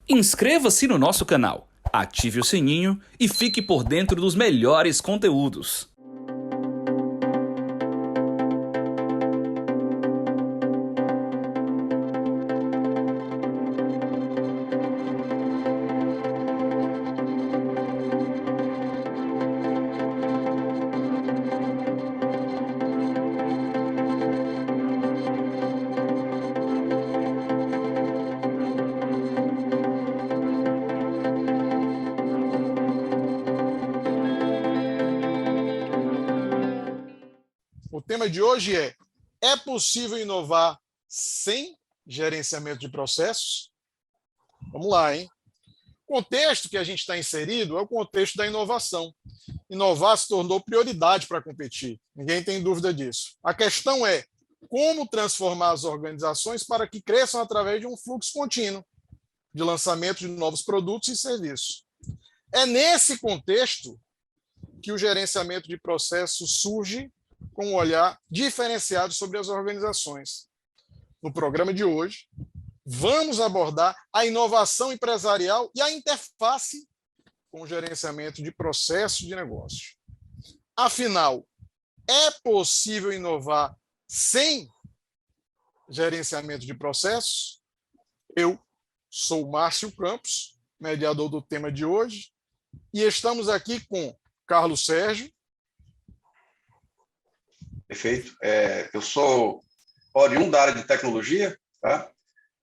Inscreva-se no nosso canal, ative o sininho e fique por dentro dos melhores conteúdos. O tema de hoje é possível inovar sem gerenciamento de processos? Vamos lá, hein? O contexto que a gente está inserido é o contexto da inovação. Inovar se tornou prioridade para competir, ninguém tem dúvida disso. A questão é como transformar as organizações para que cresçam através de um fluxo contínuo de lançamento de novos produtos e serviços. É nesse contexto que o gerenciamento de processos surge com um olhar diferenciado sobre as organizações. No programa de hoje, vamos abordar a inovação empresarial e a interface com o gerenciamento de processos de negócio. Afinal, é possível inovar sem gerenciamento de processos? Eu sou Márcio Campos, mediador do tema de hoje, e estamos aqui com Carlos Sérgio. Perfeito. Eu sou oriundo da área de tecnologia, tá?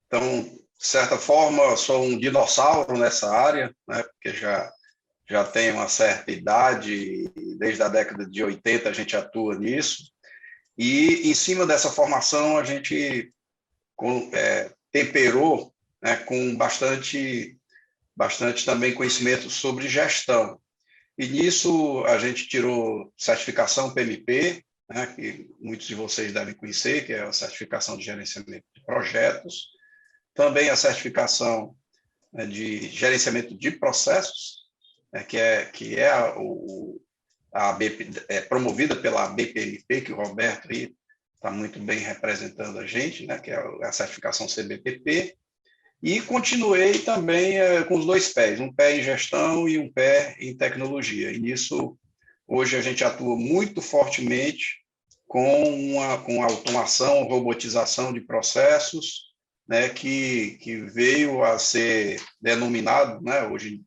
Então, de certa forma, sou um dinossauro nessa área, né? Porque já tenho uma certa idade, desde a década de 80 a gente atua nisso, e em cima dessa formação a gente temperou, né, com bastante também conhecimento sobre gestão. E nisso a gente tirou certificação PMP, né, que muitos de vocês devem conhecer, que é a certificação de gerenciamento de projetos, também a certificação, né, de gerenciamento de processos, né, que é promovida pela BPMP, que o Roberto aí está muito bem representando a gente, né, que é a certificação CBPP, e continuei também com os dois pés, um pé em gestão e um pé em tecnologia. E nisso, hoje a gente atua muito fortemente com a automação, robotização de processos, né, que veio a ser denominado, né, hoje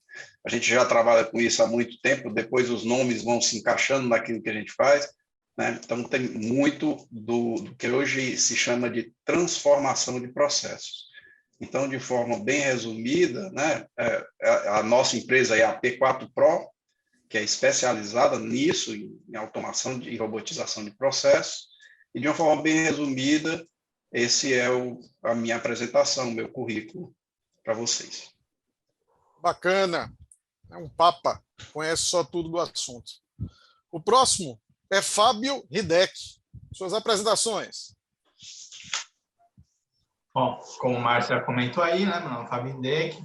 a gente já trabalha com isso há muito tempo, depois os nomes vão se encaixando naquilo que a gente faz, né, então tem muito do que hoje se chama de transformação de processos. Então, de forma bem resumida, né, a nossa empresa é a P4 Pro, que é especializada nisso, em automação e robotização de processos, e de uma forma bem resumida, esse é a minha apresentação, o meu currículo para vocês. Bacana, é um papa, conhece só tudo do assunto. O próximo é Fábio Hidek. Suas apresentações. Bom, como o Márcio já comentou aí, né, meu nome é Fábio Hidek.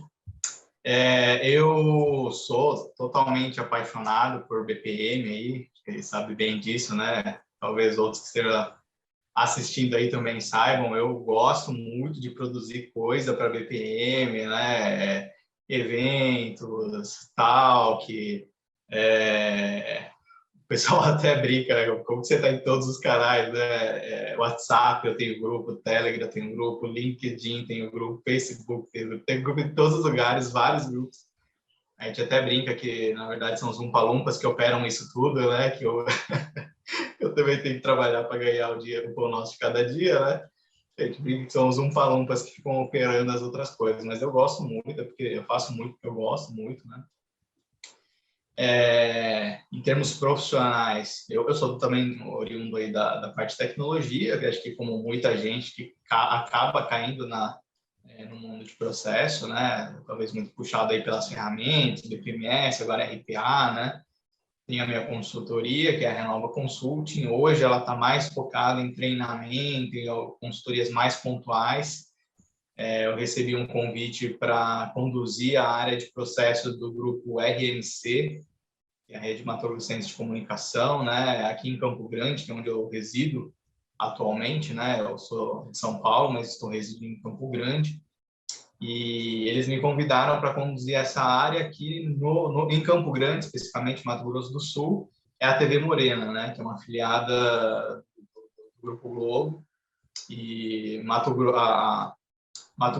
Eu sou totalmente apaixonado por BPM aí, ele sabe bem disso, né? Talvez outros que estejam assistindo aí também saibam, eu gosto muito de produzir coisa para BPM, né? Eventos, talk, o pessoal até brinca, né? Como você está em todos os canais, né? WhatsApp, eu tenho grupo, Telegram, eu tenho grupo, LinkedIn, tenho grupo, Facebook, tenho grupo em todos os lugares, vários grupos. A gente até brinca que, na verdade, são os Umpa-Lumpas que operam isso tudo, né? Que eu, eu também tenho que trabalhar para ganhar o dinheiro, o pão nosso de cada dia, né? A gente brinca que são os Umpa-Lumpas que ficam operando as outras coisas, mas eu gosto muito, porque eu faço muito, porque eu gosto muito, né? Em termos profissionais, eu sou também oriundo aí da parte de tecnologia, que acho que como muita gente que acaba caindo no mundo de processo, né? Talvez muito puxado aí pelas ferramentas, BPMS, agora RPA, né? Tem a minha consultoria, que é a Renova Consulting. Hoje ela está mais focada em treinamento, em consultorias mais pontuais. Eu recebi um convite para conduzir a área de processos do grupo RMC, que é a Rede Mato Grossense de Comunicação, né? Aqui em Campo Grande, que é onde eu resido atualmente, né? Eu sou de São Paulo, mas estou residindo em Campo Grande. e eles me convidaram para conduzir essa área aqui em Campo Grande, especificamente Mato Grosso do Sul, é a TV Morena, né, que é uma afiliada do Grupo Globo, e Mato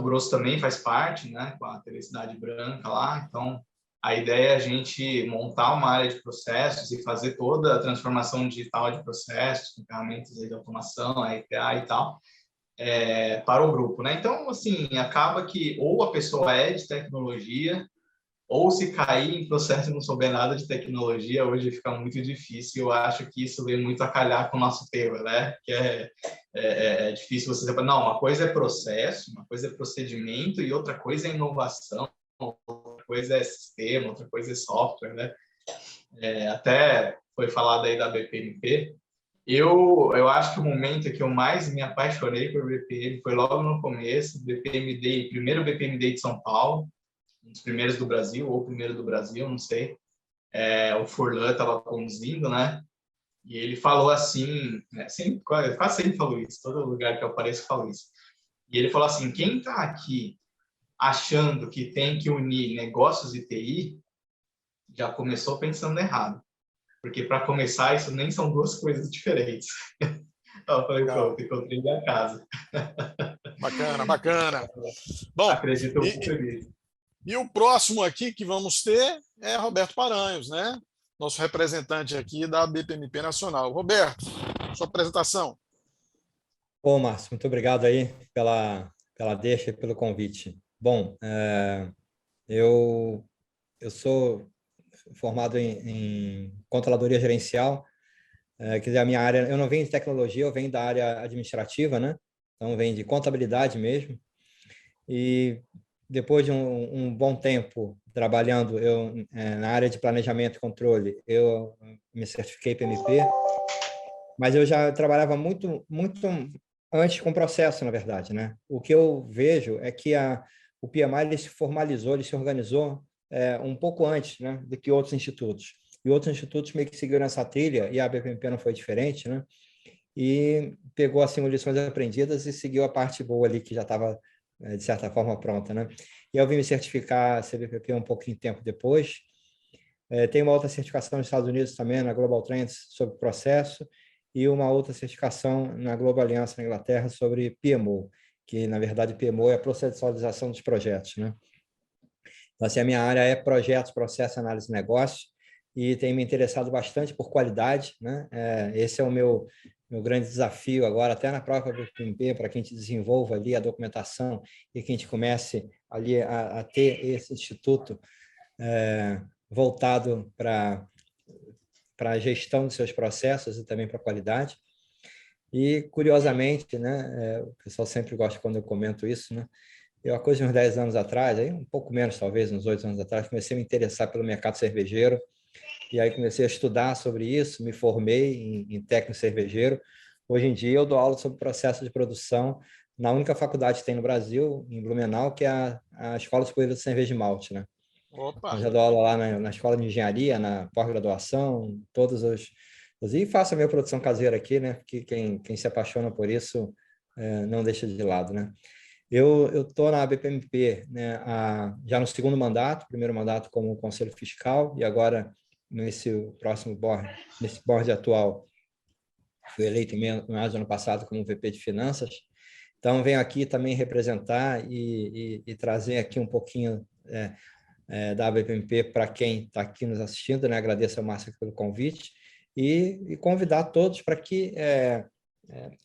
Grosso também faz parte, né, com a TV Cidade Branca lá. Então, a ideia é a gente montar uma área de processos e fazer toda a transformação digital de processos, com ferramentas de automação, RPA e tal, para o grupo, né? Então, assim, acaba que ou a pessoa é de tecnologia, ou se cair em processo e não souber nada de tecnologia, hoje fica muito difícil. Eu acho que isso vem muito a calhar com o nosso tema, né? Que é difícil você separar. Não, uma coisa é processo, uma coisa é procedimento e outra coisa é inovação, outra coisa é sistema, outra coisa é software, né? Até foi falado aí da BPMP. Eu acho que o momento que eu mais me apaixonei por BPM foi logo no começo, BPM primeiro BPM Day de São Paulo, um dos primeiros do Brasil, ou o primeiro do Brasil, não sei. O Furlan estava conduzindo, né? E ele falou assim, quase sempre falou isso, todo lugar que eu apareço falo isso. E ele falou assim, quem está aqui achando que tem que unir negócios e TI, já começou pensando errado. Porque, para começar, isso nem são duas coisas diferentes. Então, eu falei, pronto, encontrei minha casa. Bacana, bacana. Bom, acredito muito nisso. E o próximo aqui que vamos ter é Roberto Paranhos, né? Nosso representante aqui da BPMP Nacional. Roberto, sua apresentação. Ô, Márcio, muito obrigado aí pela deixa e pelo convite. Bom, eu sou formado em controladoria gerencial, quer dizer, a minha área, eu não venho de tecnologia, eu venho da área administrativa, né? Então, venho de contabilidade mesmo. E depois de um bom tempo trabalhando na área de planejamento e controle, eu me certifiquei PMP, mas eu já trabalhava muito antes com processo, na verdade, né? O que eu vejo é que o PMI ele se formalizou, ele se organizou um pouco antes, né, do que outros institutos. E outros institutos meio que seguiram essa trilha, e a BPMP não foi diferente, né? E pegou assim lições aprendidas e seguiu a parte boa ali que já estava de certa forma pronta, né? E eu vim me certificar CBPP um pouquinho de tempo depois. Tem uma outra certificação nos Estados Unidos também, na Global Trends, sobre processo, e uma outra certificação na Global Aliança na Inglaterra sobre PMO, que, na verdade, PMO é a processualização dos projetos, né? Então, assim, a minha área é projetos, processo, análise de negócio, e tem me interessado bastante por qualidade, né? Esse é o meu grande desafio agora, até na própria BPMP, para que a gente desenvolva ali a documentação e que a gente comece ali a ter esse instituto voltado para a gestão dos seus processos e também para a qualidade. E, curiosamente, né, o pessoal sempre gosta quando eu comento isso, né? Eu, há coisa de uns 10 anos atrás, aí um pouco menos talvez, uns 8 anos atrás, comecei a me interessar pelo mercado cervejeiro, e aí comecei a estudar sobre isso, me formei em técnico cervejeiro. Hoje em dia eu dou aula sobre processo de produção na única faculdade que tem no Brasil, em Blumenau, que é a Escola Superior de Cerveja e Malte, né? Opa! Eu já dou aula lá na Escola de Engenharia, na pós-graduação, todos os... E faço a minha produção caseira aqui, né? Que quem se apaixona por isso não deixa de lado, né? Eu estou na BPMP, né, já no segundo mandato, primeiro mandato como Conselho Fiscal, e agora nesse próximo board, nesse board atual, fui eleito em meados do ano passado como VP de Finanças. Então, venho aqui também representar e trazer aqui um pouquinho da BPMP para quem está aqui nos assistindo, né? Agradeço ao Márcio pelo convite e convidar todos para que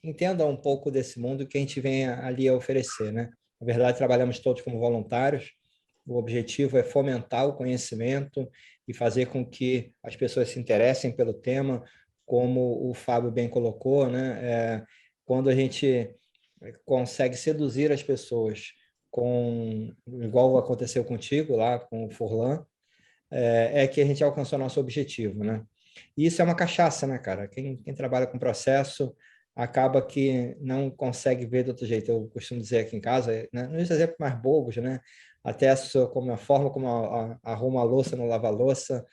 entendam um pouco desse mundo que a gente vem ali a oferecer, né? Na verdade, trabalhamos todos como voluntários. O objetivo é fomentar o conhecimento e fazer com que as pessoas se interessem pelo tema, como o Fábio bem colocou, né? Quando a gente consegue seduzir as pessoas igual aconteceu contigo lá com o Furlan, que a gente alcançou nosso objetivo, né? E isso é uma cachaça, né, cara? Quem trabalha com processo acaba que não consegue ver de outro jeito. Eu costumo dizer aqui em casa, né, nos exemplos mais bobos, né? Até como a forma como arruma a louça, não lava a louça.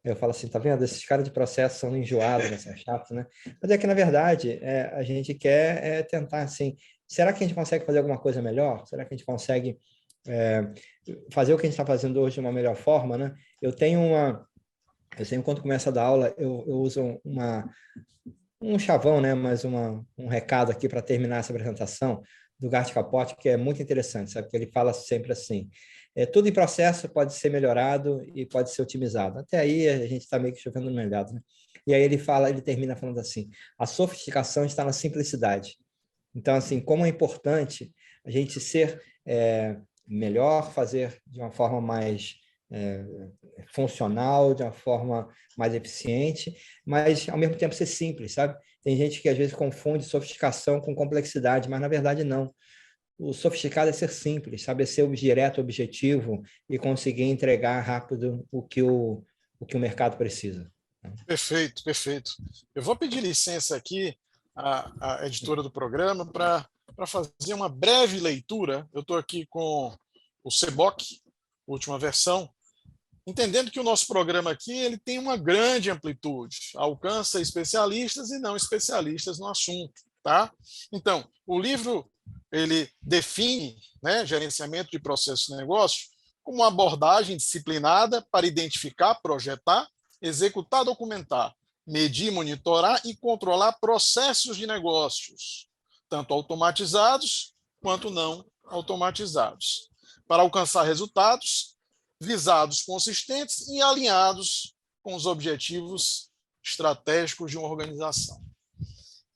Eu falo assim, tá vendo? Esses caras de processo são enjoados, né? São chatos, né? Mas é que, na verdade, a gente quer tentar, assim, será que a gente consegue fazer alguma coisa melhor? Será que a gente consegue fazer o que a gente está fazendo hoje de uma melhor forma, né? Eu sempre quando começa a dar aula, eu uso um chavão, né? Mas um recado aqui para terminar essa apresentação do Gart Capot, que é muito interessante, sabe? Que ele fala sempre assim, tudo em processo pode ser melhorado e pode ser otimizado. Até aí a gente está meio que chovendo no molhado, né? E aí ele termina falando assim, a sofisticação está na simplicidade. Então, assim, como é importante a gente ser melhor, fazer de uma forma mais funcional, de uma forma mais eficiente, mas, ao mesmo tempo, ser simples, sabe? Tem gente que, às vezes, confunde sofisticação com complexidade, mas, na verdade, não. O sofisticado é ser simples, sabe? É ser direto, objetivo e conseguir entregar rápido o que o mercado precisa. Perfeito, perfeito. Eu vou pedir licença aqui à editora do programa para fazer uma breve leitura. Eu estou aqui com o CBOC, última versão, entendendo que o nosso programa aqui ele tem uma grande amplitude, alcança especialistas e não especialistas no assunto, tá? Então, o livro ele define, né, gerenciamento de processos de negócio como uma abordagem disciplinada para identificar, projetar, executar, documentar, medir, monitorar e controlar processos de negócios, tanto automatizados quanto não automatizados, para alcançar resultados visados consistentes e alinhados com os objetivos estratégicos de uma organização.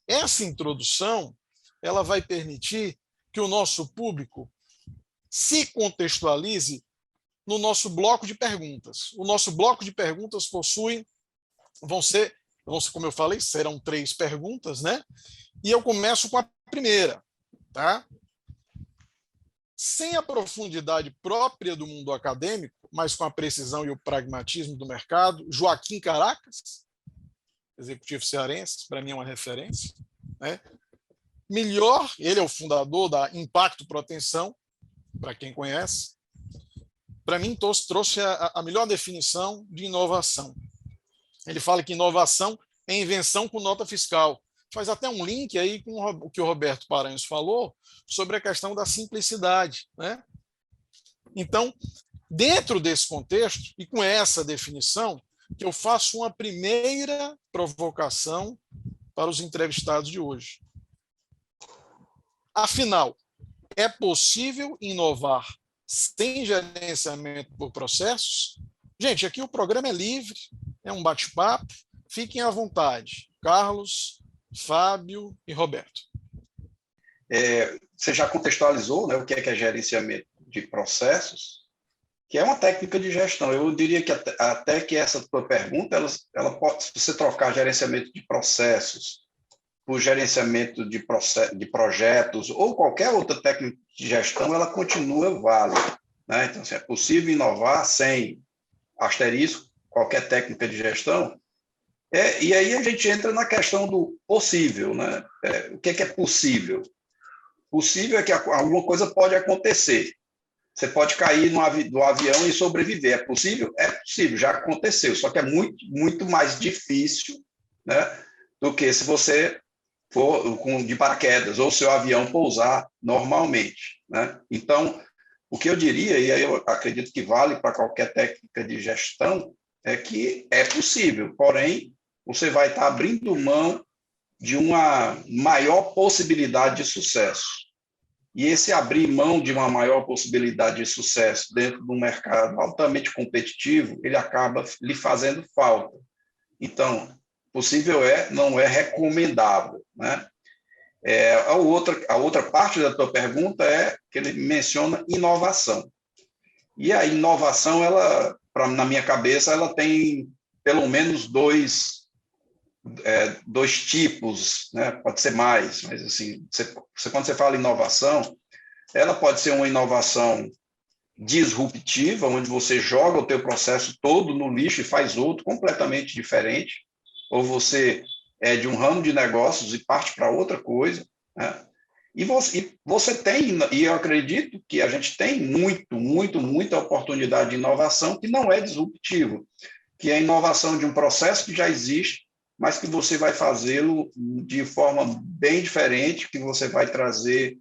Essa introdução ela vai permitir que o nosso público se contextualize no nosso bloco de perguntas. O nosso bloco de perguntas vão ser, como eu falei, serão 3 perguntas, né? E eu começo com a primeira, tá? Sem a profundidade própria do mundo acadêmico, mas com a precisão e o pragmatismo do mercado, Joaquim Caracas, executivo cearense, para mim é uma referência, né? Melhor, ele é o fundador da Impacto Proteção, para quem conhece. Para mim, trouxe a melhor definição de inovação. Ele fala que inovação é invenção com nota fiscal. Faz até um link aí com o que o Roberto Paranhos falou sobre a questão da simplicidade, né? Então, dentro desse contexto, e com essa definição, que eu faço uma primeira provocação para os entrevistados de hoje. Afinal, é possível inovar sem gerenciamento por processos? Gente, aqui o programa é livre, é um bate-papo, fiquem à vontade. Carlos, Fábio e Roberto. Você já contextualizou, né, o que é gerenciamento de processos, que é uma técnica de gestão. Eu diria que até que essa tua pergunta, ela pode, se você trocar gerenciamento de processos por gerenciamento de projetos ou qualquer outra técnica de gestão, ela continua válida, né? Então, assim, é possível inovar sem asterisco, qualquer técnica de gestão. E aí a gente entra na questão do possível, né? O que é possível? Possível é que alguma coisa pode acontecer. Você pode cair do avião e sobreviver. É possível? É possível, já aconteceu. Só que é muito, muito mais difícil, né, do que se você for de paraquedas ou seu avião pousar normalmente, né? Então, o que eu diria, e aí eu acredito que vale para qualquer técnica de gestão, é que é possível, porém, você vai estar abrindo mão de uma maior possibilidade de sucesso. E esse abrir mão de uma maior possibilidade de sucesso dentro de um mercado altamente competitivo, ele acaba lhe fazendo falta. Então, possível não é recomendável, né? A outra parte da tua pergunta é que ele menciona inovação. E a inovação, na minha cabeça, ela tem pelo menos dois tipos, né? Pode ser mais, mas assim, quando você fala inovação, ela pode ser uma inovação disruptiva, onde você joga o teu processo todo no lixo e faz outro completamente diferente, ou você é de um ramo de negócios e parte para outra coisa, né? E você tem, e eu acredito que a gente tem muita oportunidade de inovação que não é disruptivo, que é a inovação de um processo que já existe, mas que você vai fazê-lo de forma bem diferente, que você vai trazer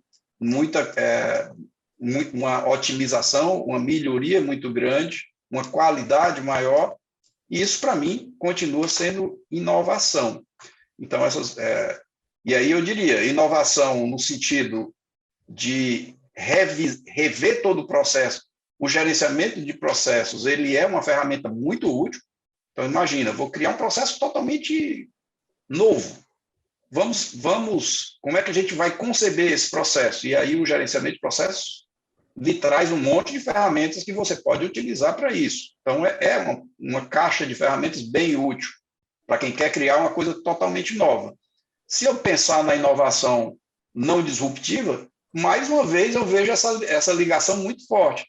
uma otimização, uma melhoria muito grande, uma qualidade maior, e isso, para mim, continua sendo inovação. Então, e aí eu diria, inovação no sentido de rever todo o processo. O gerenciamento de processos, ele é uma ferramenta muito útil. Então, imagina, vou criar um processo totalmente novo. Como é que a gente vai conceber esse processo? E aí o gerenciamento de processos lhe traz um monte de ferramentas que você pode utilizar para isso. Então, é uma caixa de ferramentas bem útil para quem quer criar uma coisa totalmente nova. Se eu pensar na inovação não disruptiva, mais uma vez eu vejo essa ligação muito forte.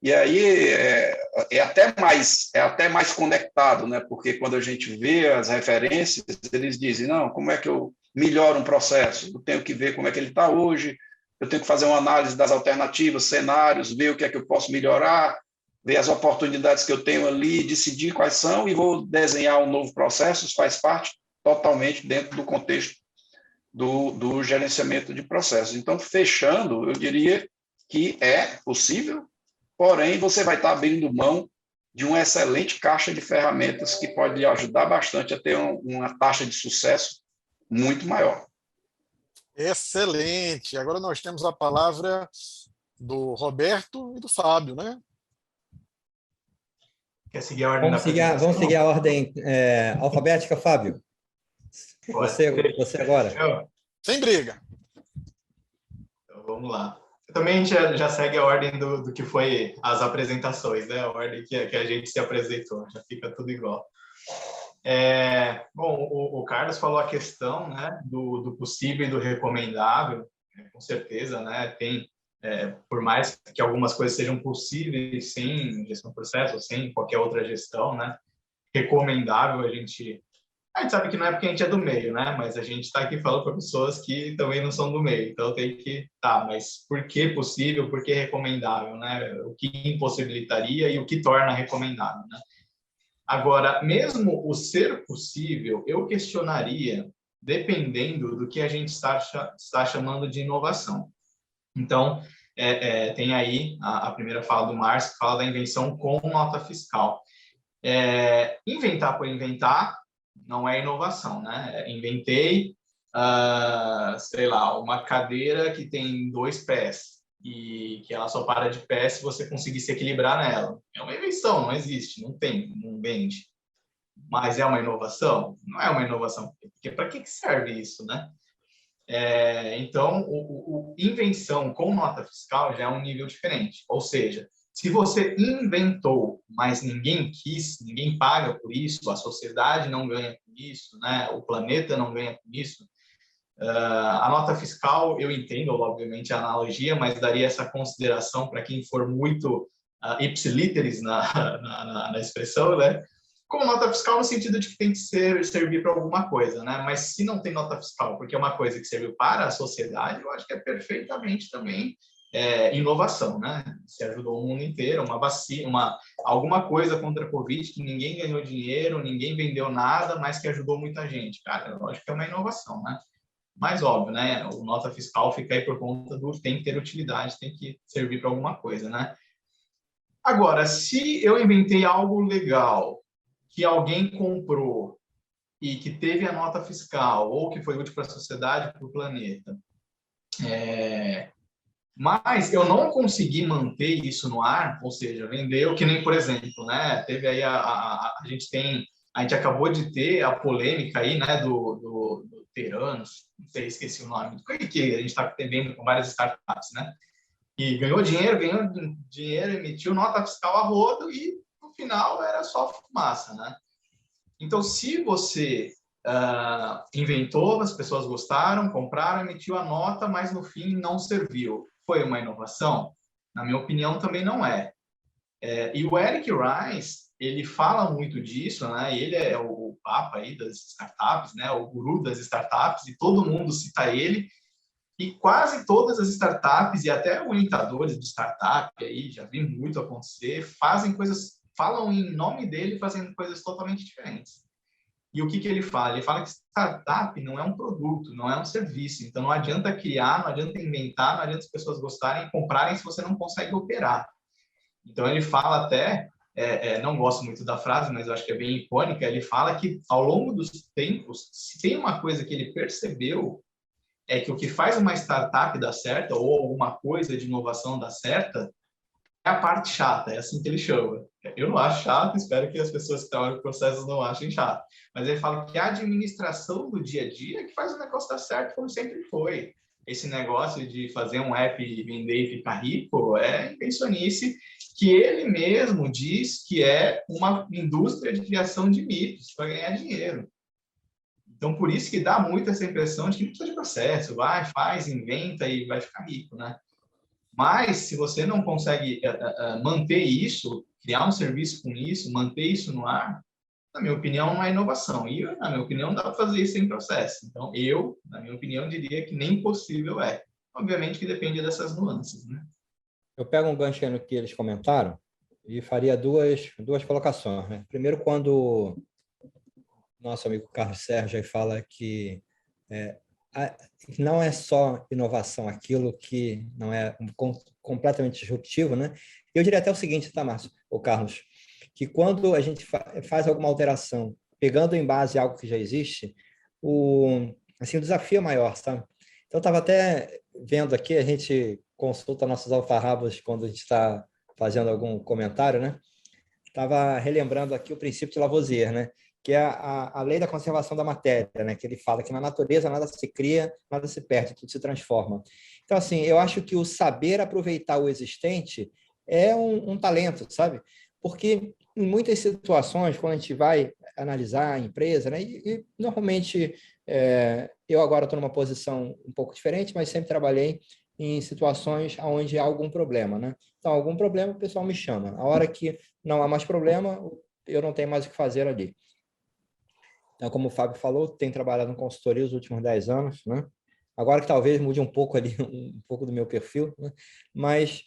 E aí é até mais conectado, né? Porque quando a gente vê as referências, eles dizem, não, como é que eu melhoro um processo? Eu tenho que ver como é que ele está hoje, eu tenho que fazer uma análise das alternativas, cenários, ver o que é que eu posso melhorar, ver as oportunidades que eu tenho ali, decidir quais são e vou desenhar um novo processo. Isso faz parte totalmente dentro do contexto do gerenciamento de processos. Então, fechando, eu diria que é possível, porém, você vai estar abrindo mão de uma excelente caixa de ferramentas que pode lhe ajudar bastante a ter uma taxa de sucesso muito maior. Excelente. Agora nós temos a palavra do Roberto e do Fábio, né? Quer seguir a ordem da apresentação? Vamos seguir a ordem alfabética, Fábio. Você agora. Sem briga. Então, vamos lá. Também a gente já segue a ordem do que foi as apresentações, né? A ordem que a gente se apresentou, já fica tudo igual. Bom, o Carlos falou a questão, né, do possível e do recomendável, com certeza, né? Tem, por mais que algumas coisas sejam possíveis sem gestão de processo, ou sem qualquer outra gestão, né? Recomendável, a gente sabe que não é porque a gente é do meio, né? Mas a gente está aqui falando para pessoas que também não são do meio. Então tem que, mas por que possível, por que recomendável, né? O que impossibilitaria e o que torna recomendável, né? Agora, mesmo o ser possível, eu questionaria dependendo do que a gente está chamando de inovação. Então, tem aí a primeira fala do Márcio, que fala da invenção com nota fiscal. Inventar por inventar não é inovação, né? Inventei, sei lá, uma cadeira que tem 2 pés e que ela só para de pé se você conseguir se equilibrar nela. É uma invenção, não existe, não tem, não vende. Mas é uma inovação? Não é uma inovação, porque para que serve isso, né? Então, invenção com nota fiscal já é um nível diferente. Ou seja, se você inventou, mas ninguém quis, ninguém paga por isso, a sociedade não ganha com isso, né? O planeta não ganha com isso, a nota fiscal, eu entendo, obviamente, a analogia, mas daria essa consideração para quem for muito ipsiliteris na expressão, né? Como nota fiscal no sentido de que tem que servir para alguma coisa, né? Mas se não tem nota fiscal, porque é uma coisa que serviu para a sociedade, eu acho que é perfeitamente também inovação, né? Se ajudou o mundo inteiro, uma vacina, alguma coisa contra a Covid que ninguém ganhou dinheiro, ninguém vendeu nada, mas que ajudou muita gente. Cara, eu acho que é uma inovação, né? Mais óbvio, né? O nota fiscal fica aí por conta do tem que ter utilidade, tem que servir para alguma coisa, né? Agora, se eu inventei algo legal que alguém comprou e que teve a nota fiscal ou que foi útil para a sociedade, para o planeta, mas eu não consegui manter isso no ar, ou seja, vendeu, que nem, por exemplo, né? Teve aí a gente acabou de ter a polêmica aí, né, do Teranos, não sei, esqueci o nome, que a gente está vendo com várias startups, né? E ganhou dinheiro, emitiu nota fiscal a rodo e no final era só fumaça, né? Então, se você inventou, as pessoas gostaram, compraram, emitiu a nota, mas no fim não serviu, foi uma inovação? Na minha opinião, também não é. E o Eric Rice, ele fala muito disso, né? Ele é o papa aí das startups, né? O guru das startups, e todo mundo cita ele. E quase todas as startups e até orientadores de startup aí, já vi muito acontecer, fazem coisas, falam em nome dele, fazendo coisas totalmente diferentes. E o que que ele fala? Ele fala que startup não é um produto, não é um serviço. Então, não adianta criar, não adianta inventar, não adianta as pessoas gostarem e comprarem se você não consegue operar. Então, ele fala até, não gosto muito da frase, mas eu acho que é bem icônica, ele fala que, ao longo dos tempos, se tem uma coisa que ele percebeu, é que o que faz uma startup dar certo, ou alguma coisa de inovação dar certa, é a parte chata, é assim que ele chama. Eu não acho chato, espero que as pessoas que trabalham com processos não achem chato. Mas ele fala que a administração do dia a dia é que faz o negócio dar certo, como sempre foi. Esse negócio de fazer um app e vender e ficar rico é invencionice, que ele mesmo diz que é uma indústria de criação de mitos para ganhar dinheiro. Então, por isso que dá muito essa impressão de que não precisa de processo, vai, faz, inventa e vai ficar rico, né? Mas, se você não consegue manter isso, criar um serviço com isso, manter isso no ar, na minha opinião, não é inovação. E, na minha opinião, dá para fazer isso sem processo. Então, na minha opinião, diria que nem possível é. Obviamente que depende dessas nuances, né? Eu pego um gancho aí no que eles comentaram e faria duas colocações, né? Primeiro, quando nosso amigo Carlos Sérgio aí fala que não é só inovação, aquilo que não é completamente disruptivo, né? Eu diria até o seguinte, tá, Márcio, ou Carlos, que quando a gente faz alguma alteração, pegando em base algo que já existe, o desafio é maior, sabe? Então, eu estava até vendo aqui, a gente consulta nossos alfarrabos quando a gente está fazendo algum comentário, né? Estava relembrando aqui o princípio de Lavoisier, né? Que é a lei da conservação da matéria, né? Que ele fala que na natureza nada se cria, nada se perde, tudo se transforma. Então, assim, eu acho que o saber aproveitar o existente é um talento, sabe? Porque em muitas situações, quando a gente vai analisar a empresa, né? E normalmente, eu agora estou numa posição um pouco diferente, mas sempre trabalhei em situações onde há algum problema, né? Então, algum problema, o pessoal me chama. A hora que não há mais problema, eu não tenho mais o que fazer ali. Então, como o Fábio falou, tem trabalhado em consultoria os últimos 10 anos, né? Agora que talvez mude um pouco ali, um pouco do meu perfil, né? Mas,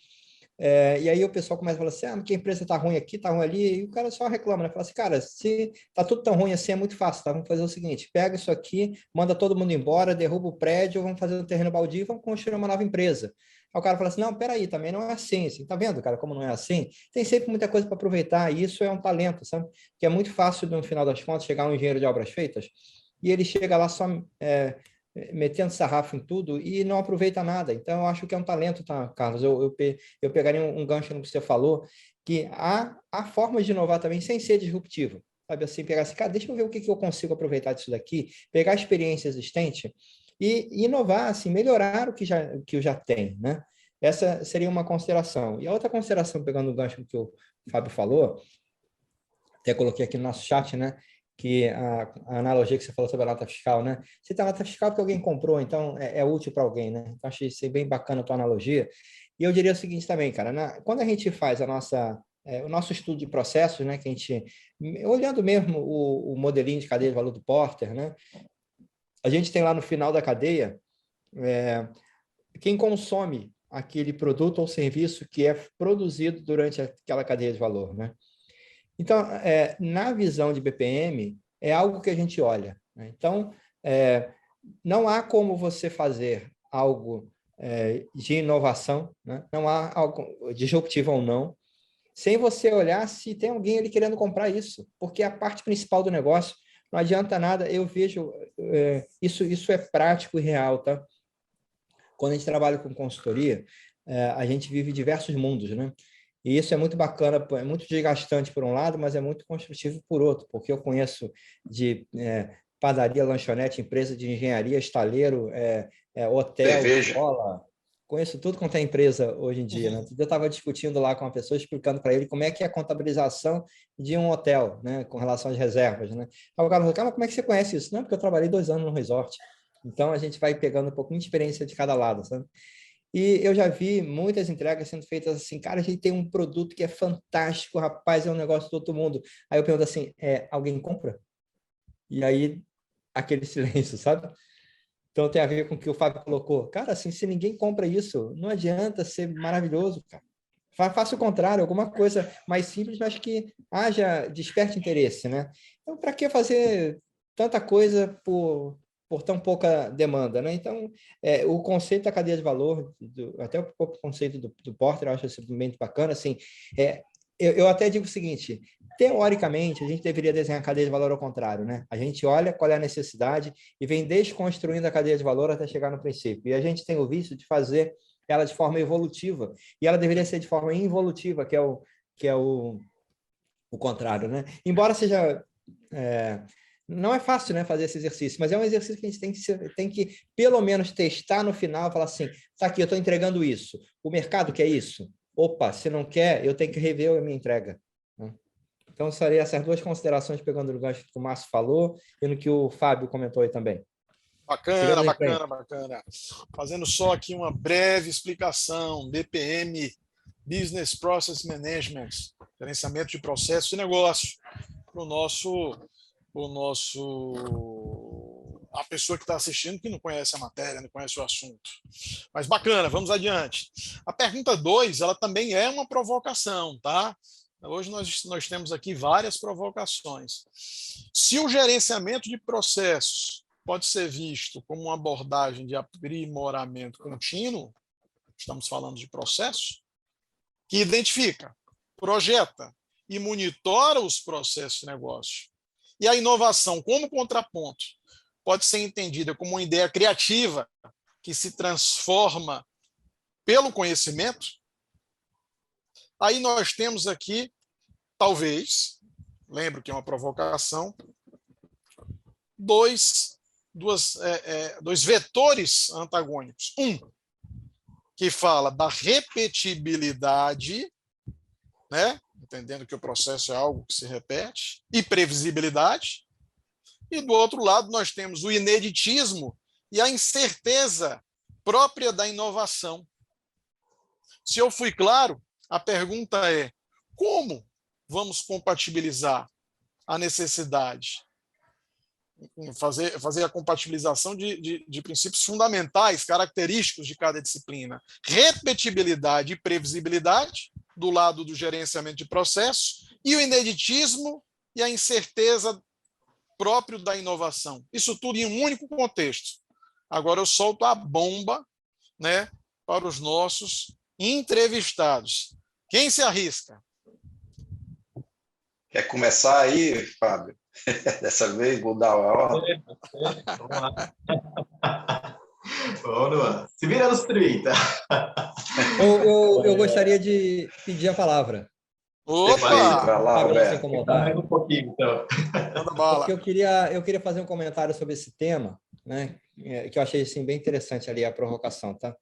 e aí o pessoal começa a falar assim, que a empresa está ruim aqui, está ruim ali, e o cara só reclama, né? Fala assim, cara, se está tudo tão ruim assim, é muito fácil, tá? Vamos fazer o seguinte, pega isso aqui, manda todo mundo embora, derruba o prédio, vamos fazer um terreno baldio e vamos construir uma nova empresa. Aí o cara fala assim, não, peraí, também não é assim, tá vendo, cara, como não é assim? Tem sempre muita coisa para aproveitar, e isso é um talento, sabe? Que é muito fácil, no final das contas, chegar um engenheiro de obras feitas, e ele chega lá só metendo sarrafo em tudo e não aproveita nada. Então, eu acho que é um talento, tá, Carlos? Eu pegaria um gancho no que você falou, que há formas de inovar também sem ser disruptivo. Sabe assim, pegar assim, cara, deixa eu ver o que eu consigo aproveitar disso daqui, pegar a experiência existente e inovar, assim, melhorar o que eu já tenho, né? Essa seria uma consideração. E a outra consideração, pegando o gancho que o Fábio falou, até coloquei aqui no nosso chat, né? Que a analogia que você falou sobre a nota fiscal, né? Você tem a nota fiscal porque alguém comprou, então é útil para alguém, né? Então, achei isso bem bacana a tua analogia. E eu diria o seguinte também, cara, quando a gente faz o nosso estudo de processos, né? Que a gente, olhando mesmo o modelinho de cadeia de valor do Porter, né? A gente tem lá no final da cadeia quem consome aquele produto ou serviço que é produzido durante aquela cadeia de valor, né? Então, na visão de BPM, é algo que a gente olha, né? Então, não há como você fazer algo de inovação, né? Não há algo disruptivo ou não, sem você olhar se tem alguém ali querendo comprar isso, porque é a parte principal do negócio. Não adianta nada, eu vejo, isso é prático e real, tá? Quando a gente trabalha com consultoria, a gente vive diversos mundos, né? E isso é muito bacana, é muito desgastante por um lado, mas é muito construtivo por outro, porque eu conheço de padaria, lanchonete, empresa de engenharia, estaleiro, hotel, Cerveja. escola, conheço tudo quanto é empresa hoje em dia, né? Eu estava discutindo lá com uma pessoa, explicando para ele como é que é a contabilização de um hotel, né? Com relação às reservas, né? Aí o cara falou, cara, como é que você conhece isso? Não, porque eu trabalhei 2 anos no resort. Então, a gente vai pegando um pouquinho de experiência de cada lado, sabe? E eu já vi muitas entregas sendo feitas assim, cara, a gente tem um produto que é fantástico, rapaz, é um negócio do outro mundo. Aí eu pergunto assim, alguém compra? E aí, aquele silêncio, sabe? Então, tem a ver com o que o Fábio colocou. Cara, assim, se ninguém compra isso, não adianta ser maravilhoso, cara. Faça o contrário, alguma coisa mais simples, mas que desperte interesse, né? Então, para que fazer tanta coisa por tão pouca demanda, né? Então, o conceito da cadeia de valor, até o próprio conceito do Porter, eu acho isso bem bacana. Assim, eu até digo o seguinte: teoricamente, a gente deveria desenhar a cadeia de valor ao contrário, né? A gente olha qual é a necessidade e vem desconstruindo a cadeia de valor até chegar no princípio. E a gente tem o vício de fazer ela de forma evolutiva, e ela deveria ser de forma involutiva, que é o contrário, né? Embora seja... não é fácil, né, fazer esse exercício, mas é um exercício que a gente tem que pelo menos testar no final, falar assim, tá aqui, eu estou entregando isso, o mercado quer isso? Opa, se não quer, eu tenho que rever a minha entrega. Então, seriam essas duas considerações, pegando no gancho que o Márcio falou e no que o Fábio comentou aí também. Bacana, bacana, bacana. Fazendo só aqui uma breve explicação, BPM, Business Process Management, gerenciamento de processo e negócio, para a pessoa que está assistindo que não conhece a matéria, não conhece o assunto. Mas bacana, vamos adiante. A pergunta 2, ela também é uma provocação, tá? Hoje nós temos aqui várias provocações. Se o gerenciamento de processos pode ser visto como uma abordagem de aprimoramento contínuo, estamos falando de processo, que identifica, projeta e monitora os processos de negócio. E a inovação, como contraponto, pode ser entendida como uma ideia criativa que se transforma pelo conhecimento. Aí nós temos aqui, talvez, lembro que é uma provocação, dois vetores antagônicos. Um, que fala da repetibilidade, né? Entendendo que o processo é algo que se repete, e previsibilidade. E do outro lado nós temos o ineditismo e a incerteza própria da inovação. Se eu fui claro, a pergunta é: como vamos compatibilizar a necessidade? Fazer a compatibilização de princípios fundamentais, característicos de cada disciplina. Repetibilidade e previsibilidade, do lado do gerenciamento de processo, e o ineditismo e a incerteza próprio da inovação. Isso tudo em um único contexto. Agora eu solto a bomba, né, para os nossos entrevistados. Quem se arrisca? Quer começar aí, Fábio? Dessa vez, vou dar a ordem. Vamos lá. Se vira nos 30. Eu gostaria de pedir a palavra. Opa! Um pouquinho, então. Porque eu queria fazer um comentário sobre esse tema, né, que eu achei assim, bem interessante ali a provocação. Tá?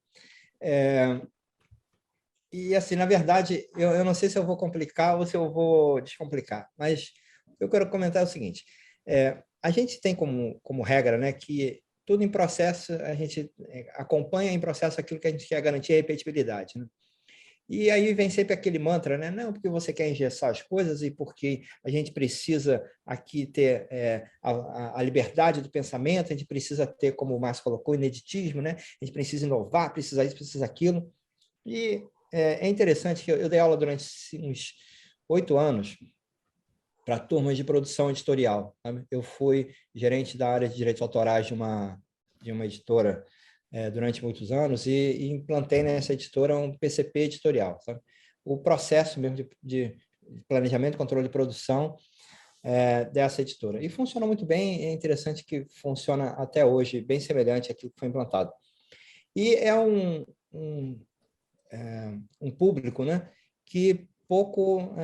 E, assim, na verdade, eu não sei se eu vou complicar ou se eu vou descomplicar, mas eu quero comentar o seguinte: a gente tem como regra, né, que tudo em processo, a gente acompanha em processo aquilo que a gente quer garantir a repetibilidade, né? E aí vem sempre aquele mantra, né? Não, porque você quer engessar as coisas e porque a gente precisa aqui ter a liberdade do pensamento, a gente precisa ter, como o Márcio colocou, ineditismo, né? A gente precisa inovar, precisa isso, precisa aquilo. E é interessante que eu dei aula durante uns 8 anos para turmas de produção editorial. Sabe? Eu fui gerente da área de direitos autorais de uma editora durante muitos anos e implantei nessa editora um PCP editorial. Sabe? O processo mesmo de planejamento e controle de produção dessa editora. E funciona muito bem, é interessante que funciona até hoje, bem semelhante àquilo que foi implantado. E é um público, né, que pouco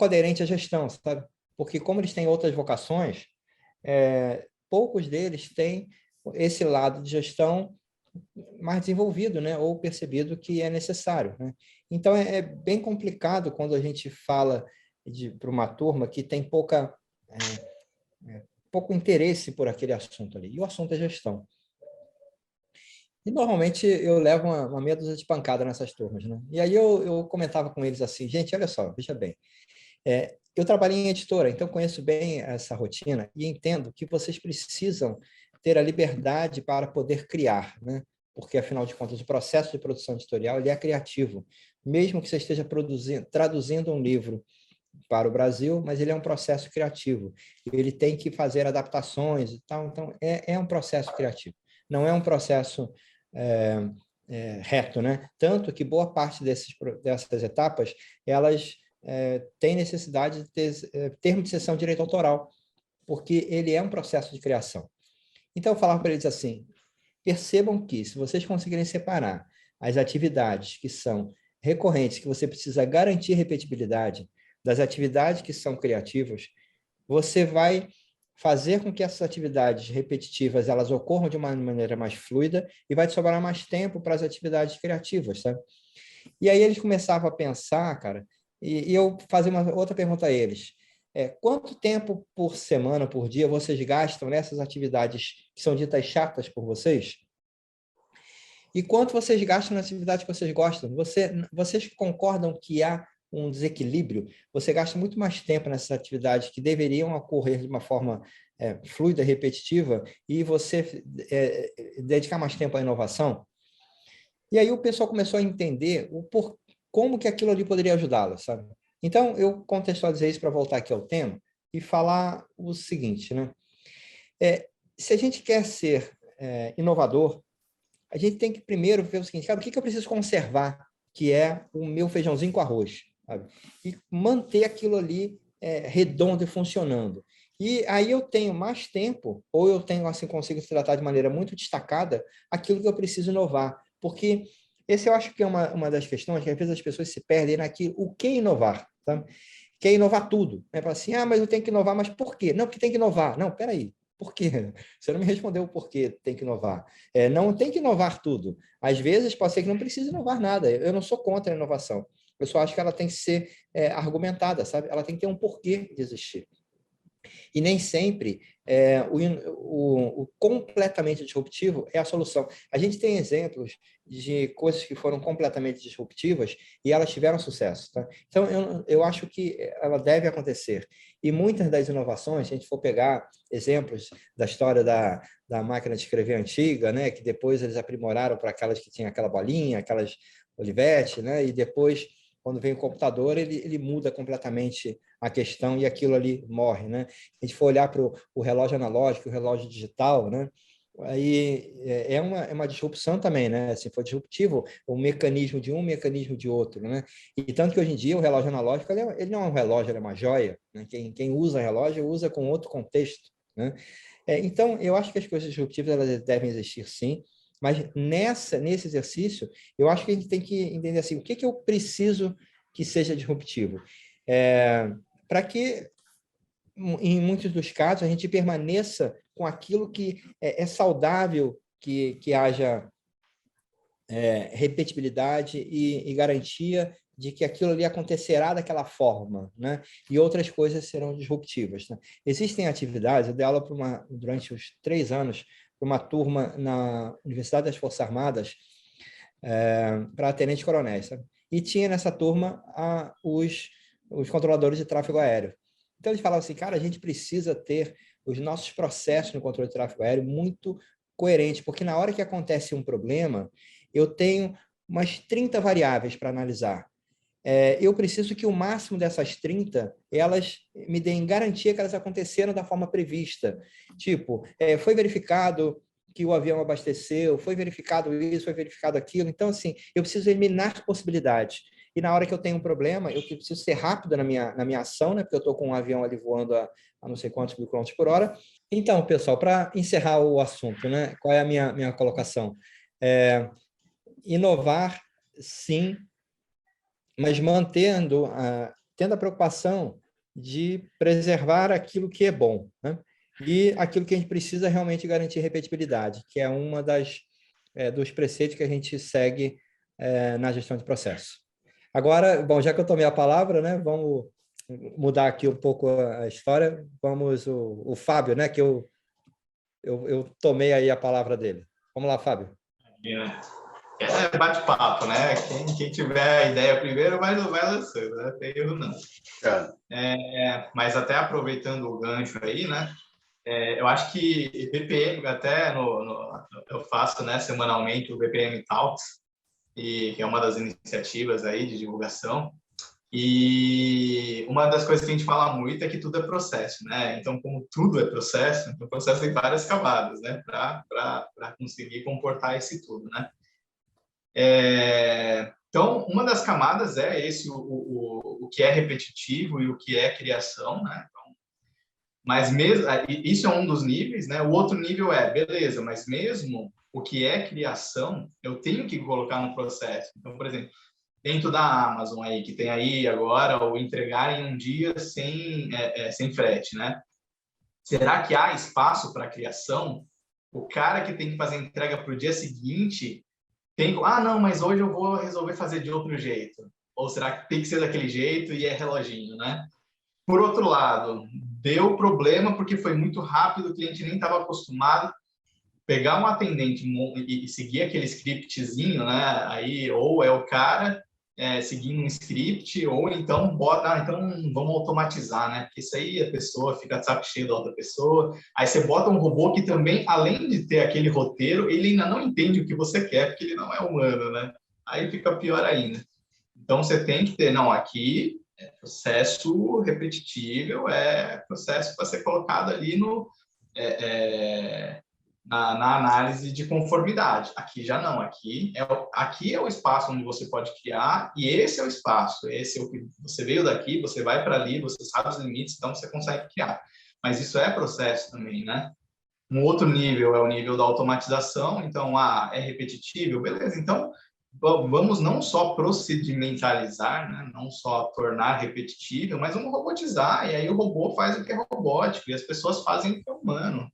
aderente à gestão, sabe? Porque como eles têm outras vocações, poucos deles têm esse lado de gestão mais desenvolvido, né, ou percebido que é necessário, né? Então, é bem complicado quando a gente fala para uma turma que tem pouco interesse por aquele assunto ali. E o assunto é gestão. E, normalmente, eu levo uma meia dúzia de pancada nessas turmas, né? E aí eu comentava com eles assim: gente, olha só, veja bem, eu trabalhei em editora, então conheço bem essa rotina e entendo que vocês precisam ter a liberdade para poder criar, né? Porque, afinal de contas, o processo de produção editorial ele é criativo. Mesmo que você esteja traduzindo um livro para o Brasil, mas ele é um processo criativo. Ele tem que fazer adaptações e tal, então é um processo criativo. Não é um processo reto, né? Tanto que boa parte dessas etapas, elas têm necessidade de ter termo de cessão de direito autoral, porque ele é um processo de criação. Então, eu falava para eles assim, percebam que, se vocês conseguirem separar as atividades que são recorrentes, que você precisa garantir repetibilidade, das atividades que são criativas, você vai fazer com que essas atividades repetitivas elas ocorram de uma maneira mais fluida e vai te sobrar mais tempo para as atividades criativas, sabe? E aí eles começavam a pensar, cara, e eu fazia uma outra pergunta a eles. Quanto tempo por semana, por dia, vocês gastam nessas atividades que são ditas chatas por vocês? E quanto vocês gastam nas atividades que vocês gostam? Vocês concordam que há um desequilíbrio? Você gasta muito mais tempo nessas atividades que deveriam ocorrer de uma forma fluida, repetitiva, e você dedicar mais tempo à inovação? E aí o pessoal começou a entender como que aquilo ali poderia ajudá-lo, sabe? Então, eu contextualizei isso para voltar aqui ao tema e falar o seguinte, né? Se a gente quer ser inovador, a gente tem que primeiro ver o seguinte, cara, o que eu preciso conservar, que é o meu feijãozinho com arroz, sabe? E manter aquilo ali redondo e funcionando. E aí eu tenho mais tempo, ou eu tenho, assim, consigo tratar de maneira muito destacada aquilo que eu preciso inovar. Porque esse eu acho que é uma das questões que às vezes as pessoas se perdem naquilo, o que inovar, tá? Quer inovar tudo. Fala assim, mas eu tenho que inovar, mas por quê? Não, porque tem que inovar. Não, peraí. Por quê? Você não me respondeu o porquê tem que inovar. Não tem que inovar tudo. Às vezes pode ser que não precise inovar nada. Eu não sou contra a inovação. Eu só acho que ela tem que ser argumentada, sabe? Ela tem que ter um porquê de existir. E nem sempre o completamente disruptivo é a solução. A gente tem exemplos de coisas que foram completamente disruptivas e elas tiveram sucesso. Tá? Então, eu acho que ela deve acontecer. E muitas das inovações, se a gente for pegar exemplos da história da máquina de escrever antiga, né, que depois eles aprimoraram para aquelas que tinham aquela bolinha, aquelas Olivetti, né, e depois, quando vem o computador, ele muda completamente a questão e aquilo ali morre, né? A gente for olhar para o relógio analógico, o relógio digital, né? Aí é uma disrupção também, né? Se for disruptivo, o mecanismo de um, mecanismo de outro, né? E tanto que hoje em dia o relógio analógico ele não é um relógio, ele é uma joia, né? Quem usa relógio usa com outro contexto, né? Então, eu acho que as coisas disruptivas elas devem existir, sim, mas nesse exercício, eu acho que a gente tem que entender assim, o que eu preciso que seja disruptivo? Para que, em muitos dos casos, a gente permaneça com aquilo que é saudável, que haja repetibilidade e garantia de que aquilo ali acontecerá daquela forma, né? E outras coisas serão disruptivas. Né? Existem atividades, eu dei aula durante os 3 anos para uma turma na Universidade das Forças Armadas, para tenentes-coronéis, sabe? E tinha nessa turma os controladores de tráfego aéreo. Então, eles falavam assim, cara, a gente precisa ter os nossos processos no controle de tráfego aéreo muito coerentes, porque na hora que acontece um problema, eu tenho umas 30 variáveis para analisar. Eu preciso que o máximo dessas 30, elas me deem garantia que elas aconteceram da forma prevista. Tipo, foi verificado que o avião abasteceu, foi verificado isso, foi verificado aquilo. Então, assim, eu preciso eliminar possibilidades. E na hora que eu tenho um problema, eu preciso ser rápido na minha ação, né? Porque eu estou com um avião ali voando a não sei quantos mil quilômetros por hora. Então, pessoal, para encerrar o assunto, né? Qual é a minha colocação? Inovar, sim, mas tendo a preocupação de preservar aquilo que é bom, né? E aquilo que a gente precisa realmente garantir repetibilidade, que é uma dos preceitos que a gente segue na gestão de processo. Agora, bom, já que eu tomei a palavra, né, vamos mudar aqui um pouco a história. Vamos o Fábio, né, que eu tomei aí a palavra dele. Vamos lá, Fábio. Bate-papo, né? Quem tiver a ideia primeiro vai lançando, né? Tem erro não. Mas até aproveitando o gancho aí, né? Eu acho que BPM, até eu faço, né, semanalmente o BPM Talks, que é uma das iniciativas aí de divulgação. E uma das coisas que a gente fala muito é que tudo é processo, né? Então, como tudo é processo, então o processo tem várias camadas, né? Para conseguir comportar esse tudo, né? Então, uma das camadas é esse, o que é repetitivo e o que é criação, né? Então, mas mesmo, isso é um dos níveis, né? O outro nível é, beleza, mas mesmo o que é criação, eu tenho que colocar no processo. Então, por exemplo, dentro da Amazon aí, que tem aí agora o entregar em um dia sem frete, né? Será que há espaço para criação? O cara que tem que fazer a entrega para o dia seguinte não, mas hoje eu vou resolver fazer de outro jeito. Ou será que tem que ser daquele jeito e é reloginho, né? Por outro lado, deu problema porque foi muito rápido, o cliente nem estava acostumado. Pegar um atendente e seguir aquele scriptzinho, né? Aí, ou é o cara seguindo um script, ou então então vamos automatizar, né? Porque isso aí a pessoa fica de saco cheio da outra pessoa. Aí você bota um robô que também, além de ter aquele roteiro, ele ainda não entende o que você quer, porque ele não é humano, né? Aí fica pior ainda. Então você tem que ter, não, aqui é processo repetitivo, é processo para ser colocado ali na análise de conformidade. Aqui já não, aqui é o espaço onde você pode criar, e esse é o espaço, esse é o que você veio daqui, você vai para ali, você sabe os limites, então você consegue criar. Mas isso é processo também, né? Um outro nível é o nível da automatização, então, é repetitivo, beleza, então vamos não só procedimentalizar, né? Não só tornar repetitivo, mas vamos robotizar, e aí o robô faz o que é robótico, e as pessoas fazem o que é humano.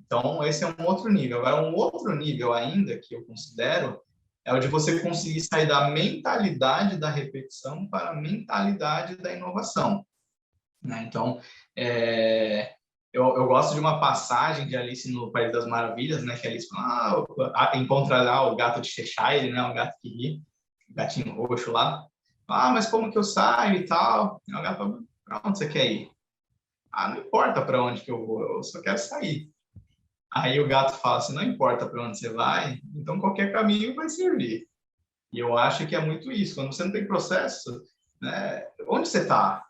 Então, esse é um outro nível. Agora, um outro nível ainda que eu considero é o de você conseguir sair da mentalidade da repetição para a mentalidade da inovação, né? Então, eu gosto de uma passagem de Alice no País das Maravilhas, né? Que Alice fala, encontra lá o gato de Cheshire, né? O gato que ri, o gatinho roxo lá. Mas como que eu saio e tal? E o gato fala, para onde você quer ir? Não importa para onde que eu vou, eu só quero sair. Aí o gato fala assim, não importa para onde você vai, então qualquer caminho vai servir. E eu acho que é muito isso. Quando você não tem processo, né? Onde você está?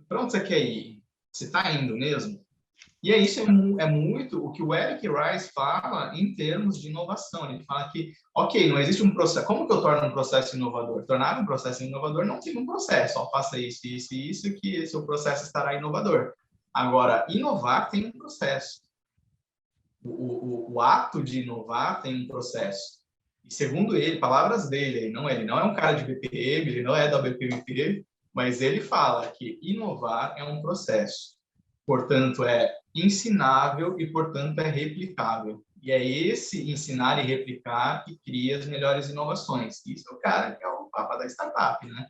Para onde você quer ir? Você está indo mesmo? E isso é muito o que o Eric Rice fala em termos de inovação. Ele fala que, ok, não existe um processo. Como que eu torno um processo inovador? Tornar um processo inovador não tem um processo. Faça isso, isso e isso, que seu processo estará inovador. Agora, inovar tem um processo. O ato de inovar tem um processo. E segundo ele, palavras dele, ele não é um cara de BPM, ele não é da BPMP, mas ele fala que inovar é um processo. Portanto, é ensinável e, portanto, é replicável. E é esse ensinar e replicar que cria as melhores inovações. Isso é o cara que é o papa da startup, né?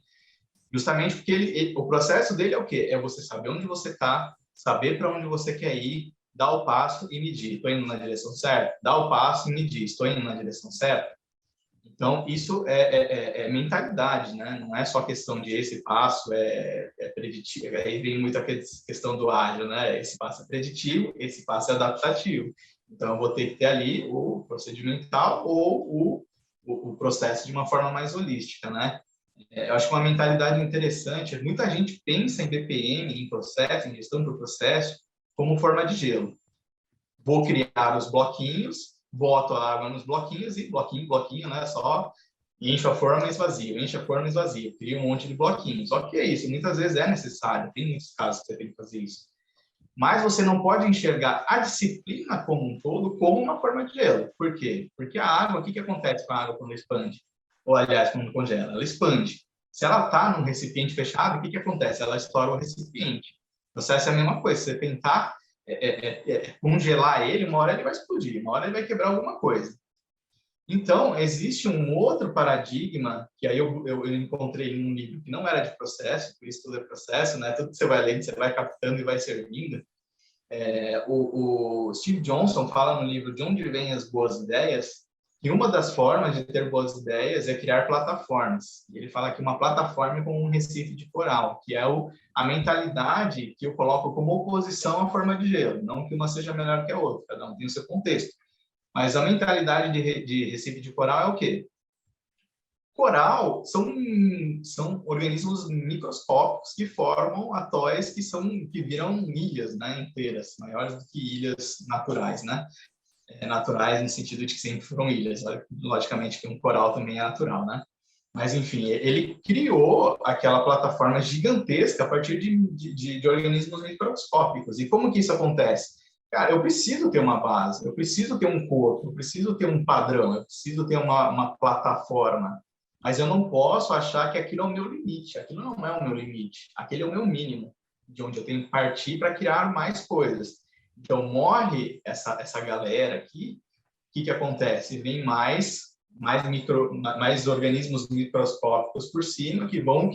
Justamente porque o processo dele é o quê? É você saber onde você está, saber para onde você quer ir, dar o passo e medir. Estou indo na direção certa? Dar o passo e medir. Estou indo na direção certa? Então, isso é mentalidade, né? Não é só questão de esse passo é preditivo. Aí vem muito a questão do ágil, né? Esse passo é preditivo, esse passo é adaptativo. Então, eu vou ter que ter ali o procedimental ou o processo de uma forma mais holística, né? Eu acho que uma mentalidade interessante, muita gente pensa em BPM, em processo, em gestão do processo, como forma de gelo. Vou criar os bloquinhos, boto a água nos bloquinhos e bloquinho, né? Só encho a forma e esvazio, crio um monte de bloquinhos. Ok, isso muitas vezes é necessário, tem muitos casos que você tem que fazer isso. Mas você não pode enxergar a disciplina como um todo como uma forma de gelo. Por quê? Porque a água, o que acontece com a água quando expande? Ou, aliás, quando congela? Ela expande. Se ela está num recipiente fechado, o que acontece? Ela estoura o recipiente. O processo é a mesma coisa. Se você tentar congelar ele, uma hora ele vai explodir, uma hora ele vai quebrar alguma coisa. Então, existe um outro paradigma, que aí eu encontrei em um livro que não era de processo, por isso tudo é processo, né? Tudo que você vai lendo, você vai captando e vai servindo. O Steve Johnson fala no livro De Onde Vêm as Boas Ideias, que uma das formas de ter boas ideias é criar plataformas. Ele fala que uma plataforma é como um recife de coral, que é a mentalidade que eu coloco como oposição à forma de gelo. Não que uma seja melhor que a outra, cada um tem o seu contexto. Mas a mentalidade de recife de coral é o quê? Coral são organismos microscópicos que formam atóis que viram ilhas, né, inteiras, maiores do que ilhas naturais, né? Naturais no sentido de que sempre foram ilhas. Logicamente que um coral também é natural, né? Mas, enfim, ele criou aquela plataforma gigantesca a partir de organismos microscópicos. E como que isso acontece? Cara, eu preciso ter uma base, eu preciso ter um corpo, eu preciso ter um padrão, eu preciso ter uma plataforma. Mas eu não posso achar que aquilo é o meu limite. Aquilo não é o meu limite. Aquele é o meu mínimo, de onde eu tenho que partir para criar mais coisas. Então, morre essa galera aqui, o que acontece? Vem mais organismos microscópicos por cima, que vai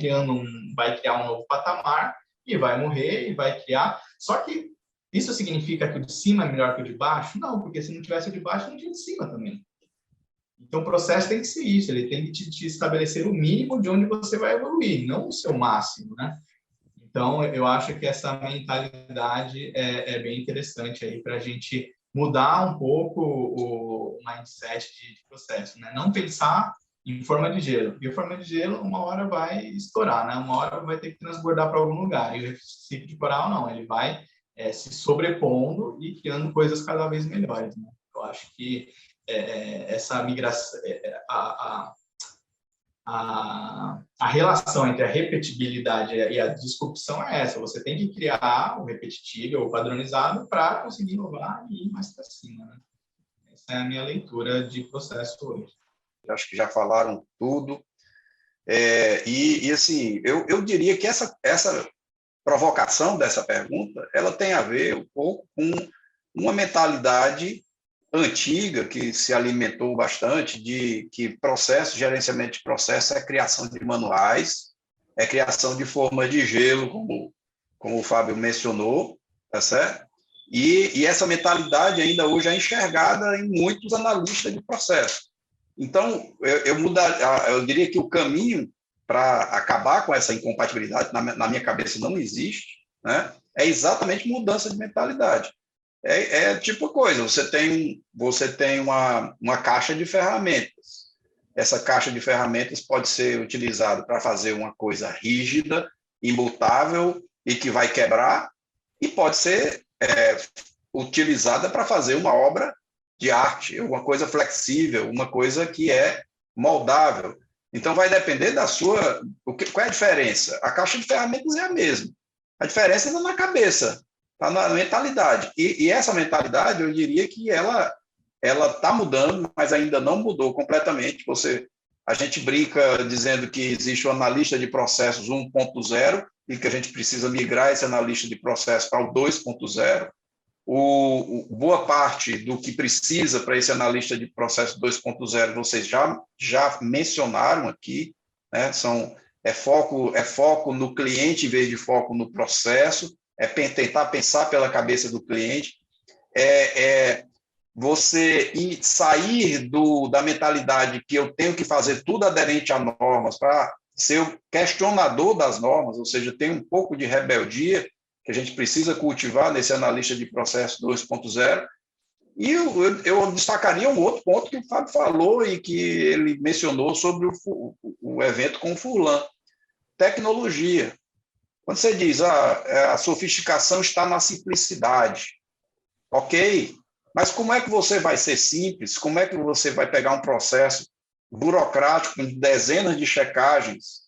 criar um novo patamar, e vai morrer, e vai criar... Só que isso significa que o de cima é melhor que o de baixo? Não, porque se não tivesse o de baixo, não tinha o de cima também. Então, o processo tem que ser isso, ele tem que te estabelecer o mínimo de onde você vai evoluir, não o seu máximo, né? Então, eu acho que essa mentalidade é bem interessante aí para a gente mudar um pouco o mindset de processo, né? Não pensar em forma de gelo, porque a forma de gelo uma hora vai estourar, né? Uma hora vai ter que transbordar para algum lugar, e o ciclo de coral não, ele vai se sobrepondo e criando coisas cada vez melhores, né? Eu acho que essa migração, a relação entre a repetibilidade e a disrupção é essa. Você tem que criar o repetitivo, o padronizado, para conseguir inovar e ir mais para cima, né? Essa é a minha leitura de processo hoje. Acho que já falaram tudo. Assim, eu diria que essa provocação dessa pergunta, ela tem a ver um pouco com uma mentalidade antiga que se alimentou bastante de que gerenciamento de processo é criação de manuais, é criação de forma de gelo, como o Fábio mencionou, tá certo? E essa mentalidade ainda hoje é enxergada em muitos analistas de processo. Então, eu diria que o caminho para acabar com essa incompatibilidade, na minha cabeça não existe, né? É exatamente mudança de mentalidade. Tipo coisa, você tem uma caixa de ferramentas. Essa caixa de ferramentas pode ser utilizada para fazer uma coisa rígida, imutável e que vai quebrar, e pode ser utilizada para fazer uma obra de arte, uma coisa flexível, uma coisa que é moldável. Então, vai depender da sua... Qual é a diferença? A caixa de ferramentas é a mesma. A diferença está na cabeça, está na mentalidade. E essa mentalidade, eu diria que ela está mudando, mas ainda não mudou completamente. A gente brinca dizendo que existe o analista de processos 1.0 e que a gente precisa migrar esse analista de processos para o 2.0. Boa parte do que precisa para esse analista de processo 2.0 vocês já mencionaram aqui, né? É foco no cliente em vez de foco no processo, tentar pensar pela cabeça do cliente, você sair da mentalidade que eu tenho que fazer tudo aderente a normas para ser o questionador das normas, ou seja, tem um pouco de rebeldia que a gente precisa cultivar nesse analista de processo 2.0. E eu destacaria um outro ponto que o Fábio falou e que ele mencionou sobre o evento com o Furlan. Tecnologia. Quando você diz a sofisticação está na simplicidade, ok, mas como é que você vai ser simples? Como é que você vai pegar um processo burocrático com dezenas de checagens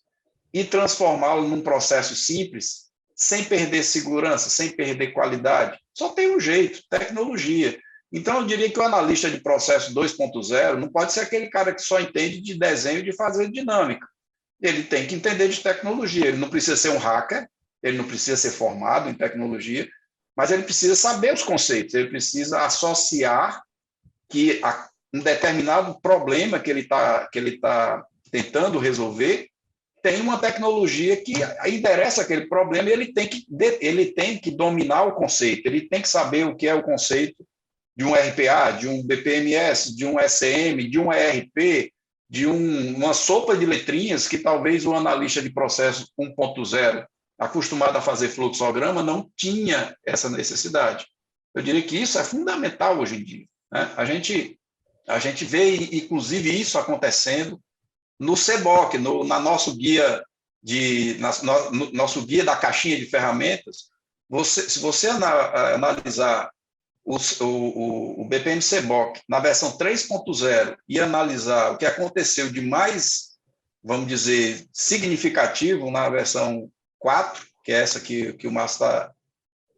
e transformá-lo num processo simples, sem perder segurança, sem perder qualidade? Só tem um jeito, tecnologia. Então, eu diria que o analista de processo 2.0 não pode ser aquele cara que só entende de desenho e de fazer dinâmica. Ele tem que entender de tecnologia. Ele não precisa ser um hacker, ele não precisa ser formado em tecnologia, mas ele precisa saber os conceitos, ele precisa associar que um determinado problema que ele tá tentando resolver tem uma tecnologia que endereça aquele problema e ele tem que dominar o conceito, ele tem que saber o que é o conceito de um RPA, de um BPMS, de um SM, de um ERP, de uma sopa de letrinhas que talvez o analista de processo 1.0, acostumado a fazer fluxograma, não tinha essa necessidade. Eu diria que isso é fundamental hoje em dia, né? A gente vê, inclusive, isso acontecendo no CBOC, na nosso guia no nosso guia da caixinha de ferramentas, se você analisar o BPM CBOC na versão 3.0 e analisar o que aconteceu de mais, vamos dizer, significativo na versão 4, que é essa que o Márcio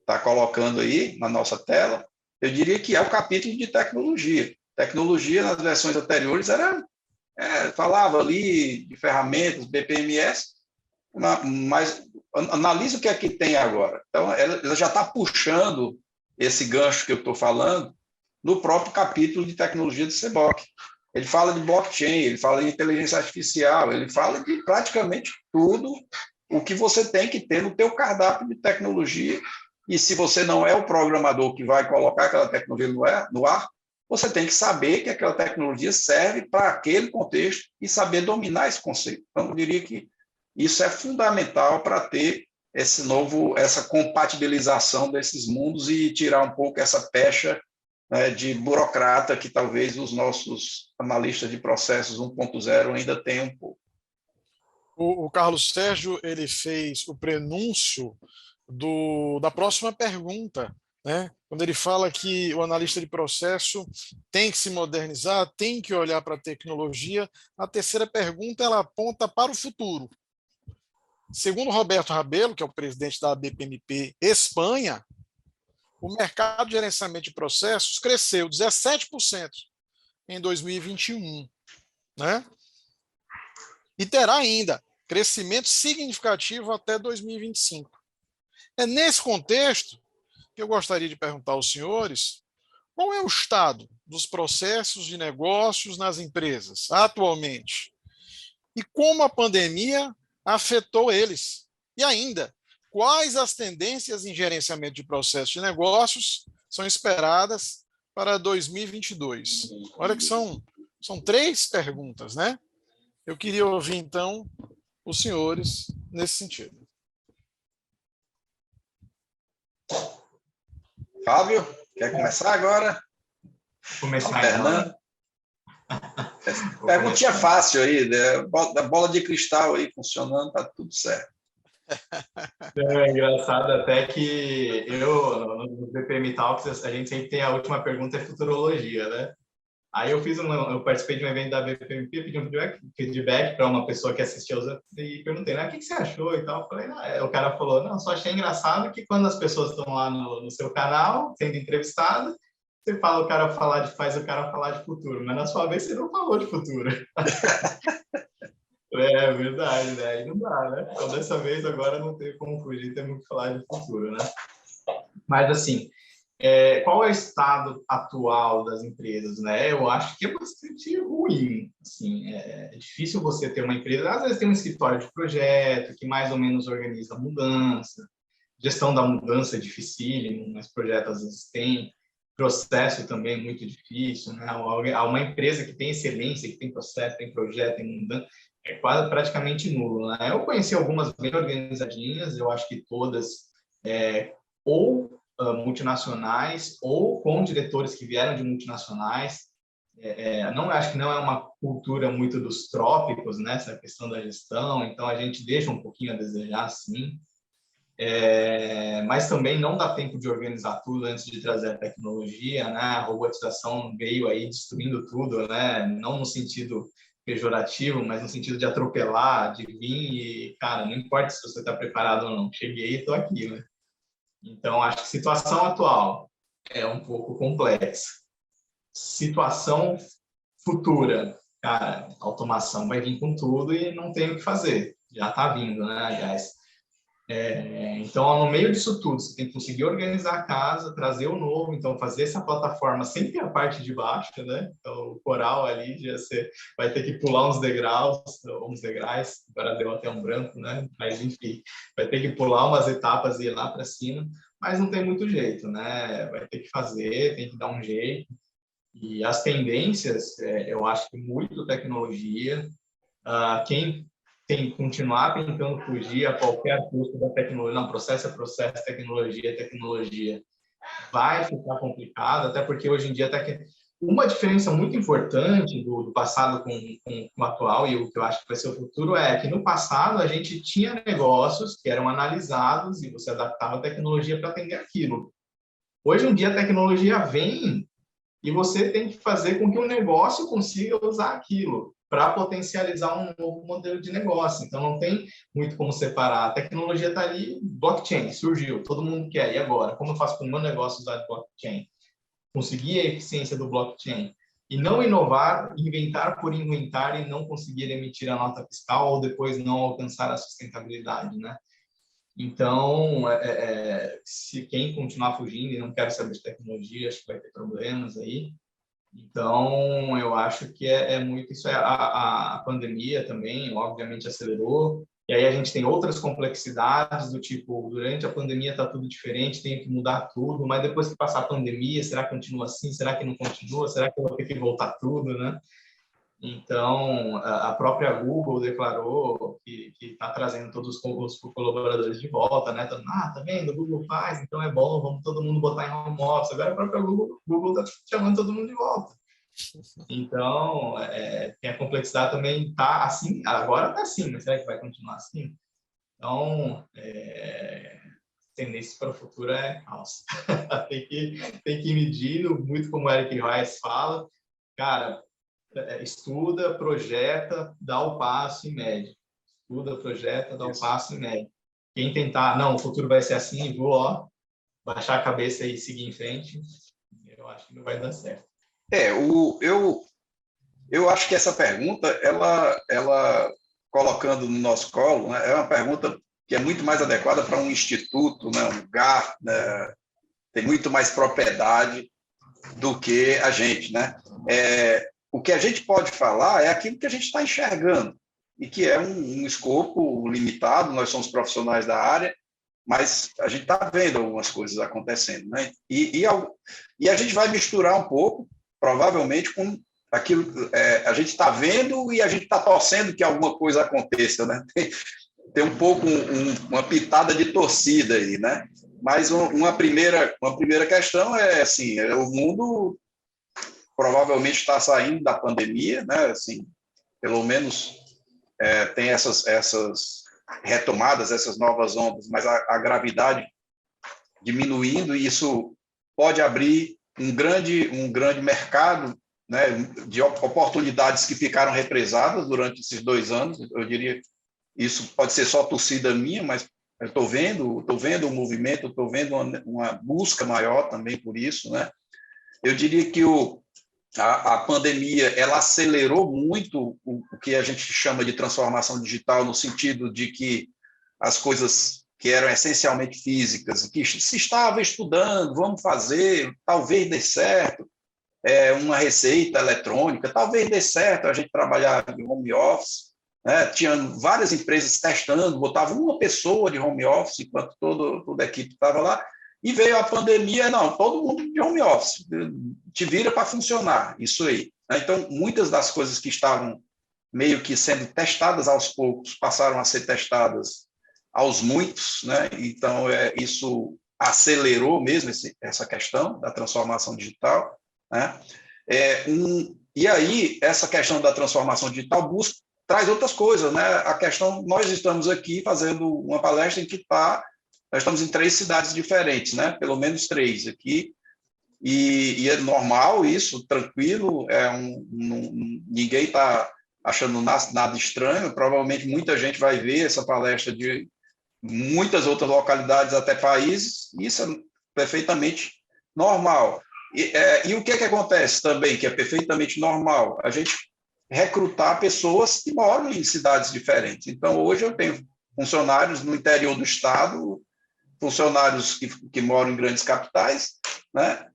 está colocando aí na nossa tela, eu diria que é o capítulo de tecnologia. Tecnologia, nas versões anteriores, falava ali de ferramentas, BPMS, mas analisa o que é que tem agora. Então, ela já está puxando esse gancho que eu estou falando no próprio capítulo de tecnologia do CBOC. Ele fala de blockchain, ele fala de inteligência artificial, ele fala de praticamente tudo o que você tem que ter no teu cardápio de tecnologia. E se você não é o programador que vai colocar aquela tecnologia no ar, você tem que saber que aquela tecnologia serve para aquele contexto e saber dominar esse conceito. Então, eu diria que isso é fundamental para ter essa compatibilização desses mundos e tirar um pouco essa pecha, né, de burocrata que talvez os nossos analistas de processos 1.0 ainda tenham um pouco. O Carlos Sérgio ele fez o prenúncio da próxima pergunta, né? Quando ele fala que o analista de processo tem que se modernizar, tem que olhar para a tecnologia, a terceira pergunta ela aponta para o futuro. Segundo Roberto Rabelo, que é o presidente da BPMP Espanha, o mercado de gerenciamento de processos cresceu 17% em 2021, né? E terá ainda crescimento significativo até 2025. É nesse contexto que eu gostaria de perguntar aos senhores qual é o estado dos processos de negócios nas empresas atualmente e como a pandemia afetou eles. E ainda, quais as tendências em gerenciamento de processos de negócios são esperadas para 2022? Olha que são 3 perguntas, né? Eu queria ouvir, então, os senhores nesse sentido. Fábio, quer começar agora? Começar Fernando. Perguntinha fácil aí, né? Bola de cristal aí funcionando, tá tudo certo. É engraçado até que no BPM Talks, a gente sempre tem a última pergunta, é futurologia, né? Aí eu participei de um evento da BPMP, pedi um feedback para uma pessoa que assistiu e perguntei, né, o que você achou e tal. Eu falei, o cara falou, não, só achei engraçado que quando as pessoas estão lá no seu canal, sendo entrevistadas, você faz o cara falar de futuro, mas na sua vez você não falou de futuro. É verdade, né? Aí não dá, né? Então, dessa vez, agora não tem como fugir, temos que falar de futuro, né? Mas, assim, qual é o estado atual das empresas, né? Eu acho que é bastante ruim, assim, é difícil você ter uma empresa, às vezes tem um escritório de projeto que mais ou menos organiza a mudança, gestão da mudança é dificílimo, mas projetos às vezes tem, processo também é muito difícil, né? Uma empresa que tem excelência, que tem processo, tem projeto, tem mudança, é quase praticamente nulo, né? Eu conheci algumas bem organizadinhas, eu acho que todas ou multinacionais ou com diretores que vieram de multinacionais. Não acho que não é uma cultura muito dos trópicos, né? Essa questão da gestão, então a gente deixa um pouquinho a desejar, sim. Mas também não dá tempo de organizar tudo antes de trazer a tecnologia, né? A robotização veio aí destruindo tudo, né? Não no sentido pejorativo, mas no sentido de atropelar, de vir e, cara, não importa se você está preparado ou não, cheguei e estou aqui, né? Então, acho que a situação atual é um pouco complexa. Situação futura, cara, a automação vai vir com tudo e não tem o que fazer. Já está vindo, né, aliás. Então, no meio disso tudo, você tem que conseguir organizar a casa, trazer o novo, então fazer essa plataforma sem ter a parte de baixo, né? Então, o coral ali, você vai ter que pular uns degraus, agora deu até um branco, né? Mas, enfim, vai ter que pular umas etapas e ir lá para cima, mas não tem muito jeito, né? Vai ter que fazer, tem que dar um jeito. E as tendências, eu acho que muito tecnologia, quem tem que continuar tentando fugir a qualquer custo da tecnologia, não, processo é processo, tecnologia é tecnologia, vai ficar complicado, até porque hoje em dia uma diferença muito importante do passado com o atual, e o que eu acho que vai ser o futuro, é que no passado a gente tinha negócios que eram analisados e você adaptava a tecnologia para atender aquilo. Hoje em dia a tecnologia vem e você tem que fazer com que o negócio consiga usar aquilo para potencializar um novo modelo de negócio. Então, não tem muito como separar. A tecnologia está ali, blockchain, surgiu, todo mundo quer. E agora? Como eu faço com o meu negócio usar blockchain? Conseguir a eficiência do blockchain e não inovar, inventar por inventar e não conseguir emitir a nota fiscal ou depois não alcançar a sustentabilidade, né? Então, se quem continuar fugindo e não quer saber de tecnologia, acho que vai ter problemas aí. Então, eu acho que é muito isso. A pandemia também, obviamente, acelerou. E aí a gente tem outras complexidades do tipo, durante a pandemia está tudo diferente, tem que mudar tudo, mas depois que passar a pandemia, será que continua assim? Será que não continua? Será que eu vou ter que voltar tudo, né? Então, a própria Google declarou que está trazendo todos os colaboradores de volta, né? Então, tá vendo? O Google faz, então é bom, vamos todo mundo botar em home office. Agora a própria Google está chamando todo mundo de volta. Então, tem a complexidade também, tá assim, agora está assim, mas será que vai continuar assim? Então, tendência para o futuro é caos. tem que ir medindo, muito como o Eric Rice fala, cara, estuda, projeta, dá o passo e mede. Estuda, projeta, dá o passo e mede. Quem tentar, não, o futuro vai ser assim, vou baixar a cabeça e seguir em frente, eu acho que não vai dar certo. Eu acho que essa pergunta, ela colocando no nosso colo, né, é uma pergunta que é muito mais adequada para um instituto, né, um lugar, né, tem muito mais propriedade do que a gente, né? O que a gente pode falar é aquilo que a gente está enxergando, e que é um escopo limitado, nós somos profissionais da área, mas a gente está vendo algumas coisas acontecendo, né? E a gente vai misturar um pouco, provavelmente, com aquilo a gente está vendo e a gente está torcendo que alguma coisa aconteça, né? Tem um pouco uma pitada de torcida aí, né? Mas uma primeira questão é assim, o mundo provavelmente está saindo da pandemia, né? Assim, pelo menos tem essas retomadas, essas novas ondas, mas a gravidade diminuindo, e isso pode abrir um grande mercado, né, de oportunidades que ficaram represadas durante esses 2 anos. Eu diria, isso pode ser só torcida minha, mas eu estou vendo o movimento, estou vendo uma busca maior também por isso, né? Eu diria que a pandemia ela acelerou muito o que a gente chama de transformação digital, no sentido de que as coisas que eram essencialmente físicas, que se estava estudando, vamos fazer, talvez dê certo, uma receita eletrônica, talvez dê certo a gente trabalhar em home office, né? Tinha várias empresas testando, botavam uma pessoa de home office enquanto toda a equipe estava lá, e veio a pandemia, não, todo mundo de home office, te vira para funcionar, isso aí. Então, muitas das coisas que estavam meio que sendo testadas aos poucos passaram a ser testadas aos muitos, né? Então, isso acelerou mesmo essa questão da transformação digital, né? E aí, essa questão da transformação digital traz outras coisas, né? A questão, nós estamos aqui fazendo uma palestra em que nós estamos em 3 cidades diferentes, né? Pelo menos 3 aqui, e é normal isso, tranquilo, ninguém está achando nada estranho, provavelmente muita gente vai ver essa palestra de muitas outras localidades, até países, e isso é perfeitamente normal. E o que acontece também, que é perfeitamente normal? A gente recrutar pessoas que moram em cidades diferentes. Então, hoje eu tenho funcionários no interior do estado, funcionários que moram em grandes capitais, né?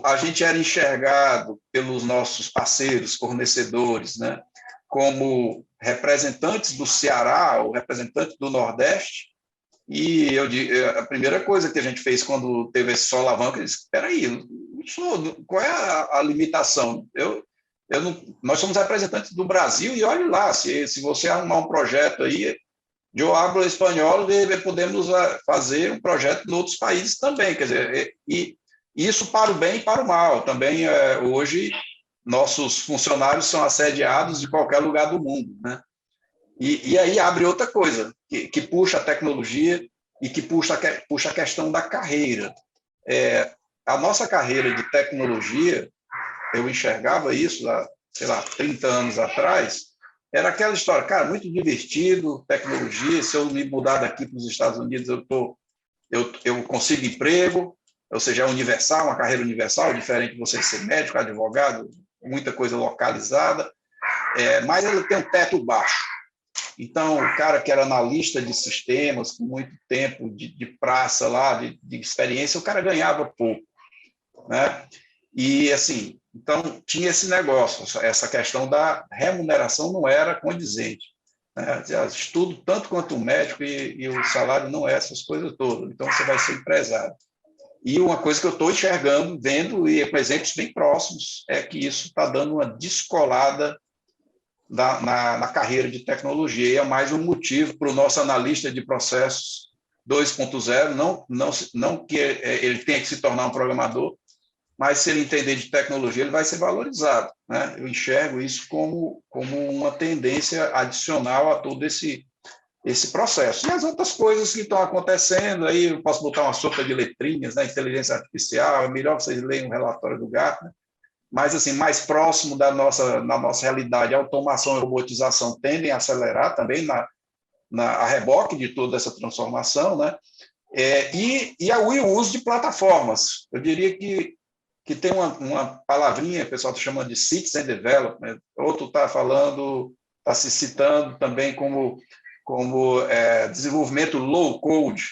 A gente era enxergado pelos nossos parceiros, fornecedores, né, como representantes do Ceará ou representantes do Nordeste, e a primeira coisa que a gente fez quando teve esse solavanco, eu disse, espera aí, qual é a limitação? Nós somos representantes do Brasil e olhe lá, se você arrumar um projeto aí, eu hablo espanhol e podemos fazer um projeto em outros países também, quer dizer, e Isso para o bem e para o mal. Também, hoje, nossos funcionários são assediados de qualquer lugar do mundo, né? E aí abre outra coisa, que puxa a tecnologia e que puxa a questão da carreira. A nossa carreira de tecnologia, eu enxergava isso, sei lá, 30 anos atrás, era aquela história, cara, muito divertido, tecnologia, se eu me mudar daqui para os Estados Unidos, eu consigo emprego, ou seja, é universal, uma carreira universal, diferente de você ser médico, advogado, muita coisa localizada, mas ela tem um teto baixo. Então, o cara que era analista de sistemas, com muito tempo de praça lá, de experiência, o cara ganhava pouco, né? E, assim, então, tinha esse negócio, essa questão da remuneração não era condizente, né? Estudo tanto quanto o médico e o salário não é essas coisas todas, então você vai ser empresário. E uma coisa que eu estou enxergando, vendo, e com exemplos bem próximos, é que isso está dando uma descolada na carreira de tecnologia, e é mais um motivo para o nosso analista de processos 2.0, não que ele tenha que se tornar um programador, mas se ele entender de tecnologia, ele vai ser valorizado, né? Eu enxergo isso como uma tendência adicional a todo esse processo. E as outras coisas que estão acontecendo, aí eu posso botar uma sopa de letrinhas, né? Inteligência artificial, é melhor vocês leiam o relatório do Gartner, mas assim, mais próximo da nossa realidade, a automação e robotização tendem a acelerar também a reboque de toda essa transformação, né? E o uso de plataformas. Eu diria que tem uma palavrinha, o pessoal está chamando de citizen development, outro está falando, está se citando também como desenvolvimento low code,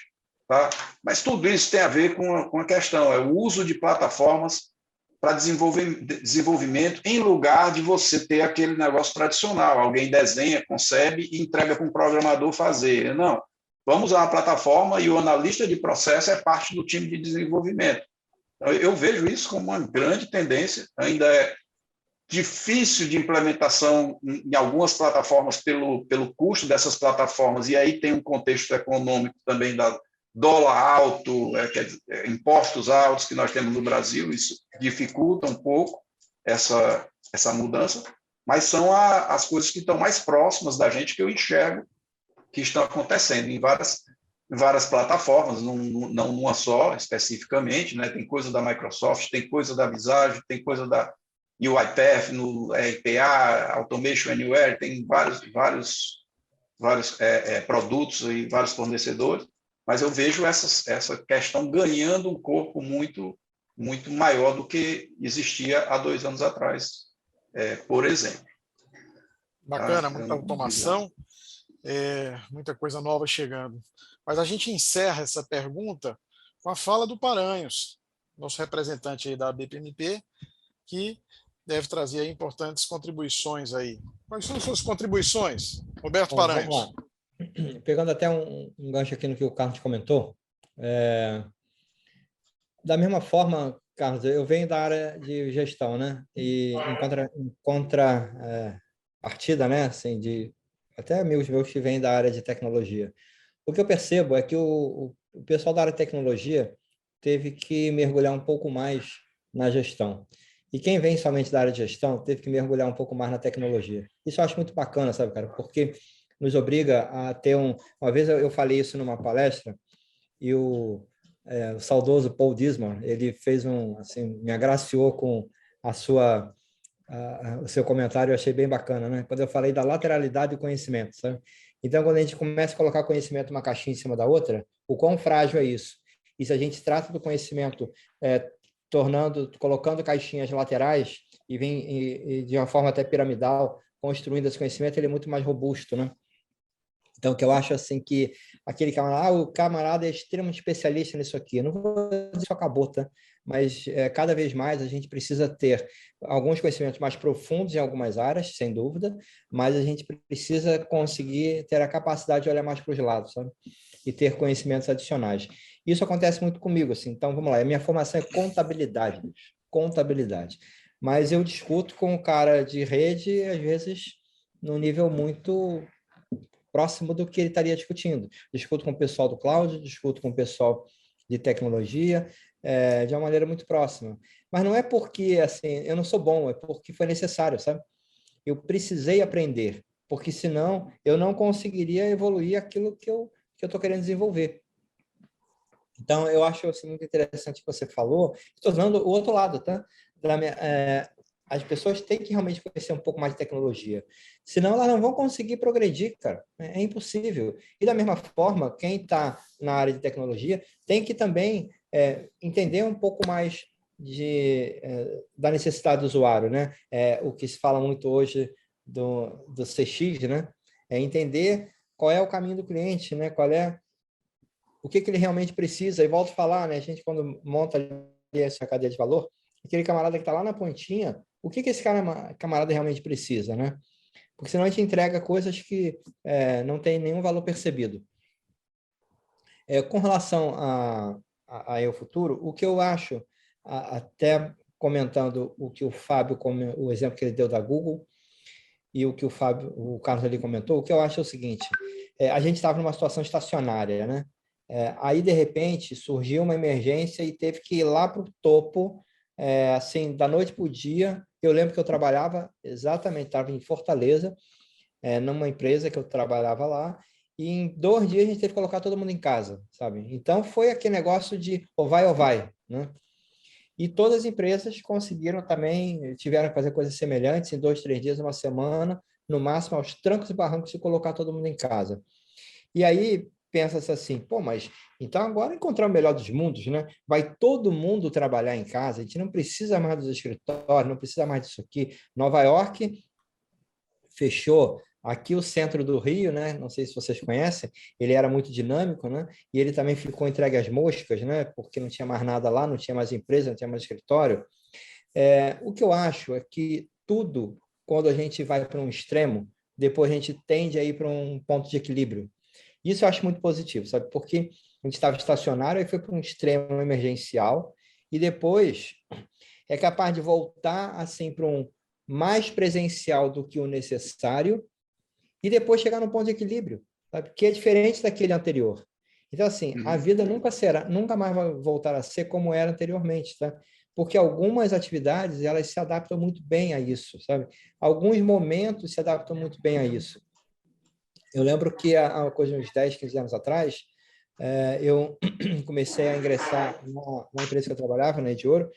tá? Mas tudo isso tem a ver com a questão, o uso de plataformas para desenvolvimento em lugar de você ter aquele negócio tradicional, alguém desenha, concebe e entrega para um programador fazer. Não, vamos usar uma plataforma e o analista de processo é parte do time de desenvolvimento. Então, eu vejo isso como uma grande tendência, ainda é difícil de implementação em algumas plataformas pelo custo dessas plataformas, e aí tem um contexto econômico também da dólar alto, impostos altos que nós temos no Brasil, isso dificulta um pouco essa mudança, mas são as coisas que estão mais próximas da gente que eu enxergo que estão acontecendo em várias plataformas, não numa só especificamente, né? Tem coisa da Microsoft, tem coisa da Visage, tem coisa da UiPath, no RPA, Automation Anywhere, tem vários produtos e vários fornecedores, mas eu vejo essa questão ganhando um corpo muito, muito maior do que existia há 2 anos atrás, por exemplo. Bacana, muita automação, muita coisa nova chegando. Mas a gente encerra essa pergunta com a fala do Paranhos, nosso representante aí da BPMP, que deve trazer aí importantes contribuições aí. Quais são as suas contribuições, Roberto Paranhos? Vamos lá. Pegando até um gancho aqui no que o Carlos comentou, da mesma forma, Carlos, eu venho da área de gestão, né? E em contrapartida, né? Assim, até amigos meus que vêm da área de tecnologia. O que eu percebo é que o pessoal da área de tecnologia teve que mergulhar um pouco mais na gestão. E quem vem somente da área de gestão teve que mergulhar um pouco mais na tecnologia. Isso eu acho muito bacana, sabe, cara? Porque nos obriga a ter Uma vez eu falei isso numa palestra e o saudoso Paul Dismore, ele fez me agraciou com o seu comentário, eu achei bem bacana, né? Quando eu falei da lateralidade do conhecimento, sabe? Então, quando a gente começa a colocar conhecimento uma caixinha em cima da outra, o quão frágil é isso? E se a gente trata do conhecimento colocando caixinhas laterais e de uma forma até piramidal, construindo esse conhecimento, ele é muito mais robusto, né? Então, que eu acho assim que aquele camarada, o camarada é extremamente especialista nisso aqui. Eu não vou dizer que isso acabou, tá? Mas cada vez mais a gente precisa ter alguns conhecimentos mais profundos em algumas áreas, sem dúvida, mas a gente precisa conseguir ter a capacidade de olhar mais para os lados, sabe? E ter conhecimentos adicionais. Isso acontece muito comigo, assim. Então, vamos lá. A minha formação é contabilidade. Contabilidade. Mas eu discuto com o cara de rede, às vezes, num nível muito próximo do que ele estaria discutindo. Discuto com o pessoal do cloud, discuto com o pessoal de tecnologia, de uma maneira muito próxima. Mas não é porque assim, eu não sou bom, é porque foi necessário, sabe? Eu precisei aprender, porque senão eu não conseguiria evoluir aquilo que eu estou querendo desenvolver. Então, eu acho assim, muito interessante o que você falou. Estou usando o outro lado, tá? As pessoas têm que realmente conhecer um pouco mais de tecnologia. Senão, elas não vão conseguir progredir, cara. É impossível. E, da mesma forma, quem está na área de tecnologia tem que também entender um pouco mais da necessidade do usuário, né? O que se fala muito hoje do CX, né? É entender qual é o caminho do cliente, né? Qual é o que ele realmente precisa. E volto a falar, né? A gente, quando monta ali essa cadeia de valor, aquele camarada que está lá na pontinha, o que esse camarada realmente precisa, né? Porque senão a gente entrega coisas que não tem nenhum valor percebido. Com relação a Eu Futuro, o que eu acho, até comentando o que o Fábio, o exemplo que ele deu da Google, e o que o Carlos ali comentou, o que eu acho é o seguinte, a gente estava numa situação estacionária, né? Aí, de repente, surgiu uma emergência e teve que ir lá para o topo, assim, da noite para o dia. Eu lembro que eu trabalhava exatamente, estava em Fortaleza, numa empresa que eu trabalhava lá, e em 2 dias a gente teve que colocar todo mundo em casa, sabe? Então, foi aquele negócio de ou vai, né? E todas as empresas conseguiram também, tiveram que fazer coisas semelhantes em 2, 3 dias, uma semana, no máximo aos trancos e barrancos de colocar todo mundo em casa. E aí pensa-se assim, pô, mas então agora encontrar o melhor dos mundos, né? Vai todo mundo trabalhar em casa, a gente não precisa mais dos escritórios, não precisa mais disso aqui. Nova York fechou aqui o centro do Rio, né? Não sei se vocês conhecem, ele era muito dinâmico, né? E ele também ficou entregue às moscas, né? Porque não tinha mais nada lá, não tinha mais empresa, não tinha mais escritório. O que eu acho é que tudo, quando a gente vai para um extremo, depois a gente tende a ir para um ponto de equilíbrio. Isso eu acho muito positivo, sabe? Porque a gente estava estacionário e foi para um extremo emergencial e depois é capaz de voltar assim para um mais presencial do que o necessário e depois chegar no ponto de equilíbrio, sabe? Que é diferente daquele anterior. Então, assim, a vida nunca mais vai voltar a ser como era anteriormente, tá? Porque algumas atividades, elas se adaptam muito bem a isso, sabe? Alguns momentos se adaptam muito bem a isso. Eu lembro que há coisa de uns 10, 15 anos atrás, eu comecei a ingressar na empresa que eu trabalhava, na de Ouro,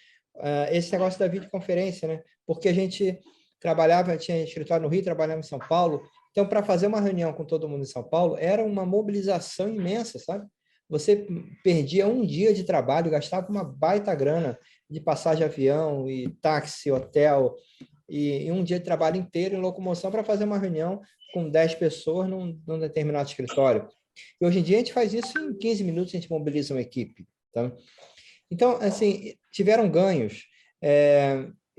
esse negócio da videoconferência, né? Porque a gente trabalhava, tinha escritório no Rio, trabalhava em São Paulo, então, para fazer uma reunião com todo mundo em São Paulo, era uma mobilização imensa, sabe? Você perdia um dia de trabalho, gastava uma baita grana de passagem de avião e táxi, hotel, e um dia de trabalho inteiro em locomoção para fazer uma reunião com 10 pessoas num determinado escritório. E hoje em dia a gente faz isso em 15 minutos, a gente mobiliza uma equipe. Tá? Então, assim, tiveram ganhos,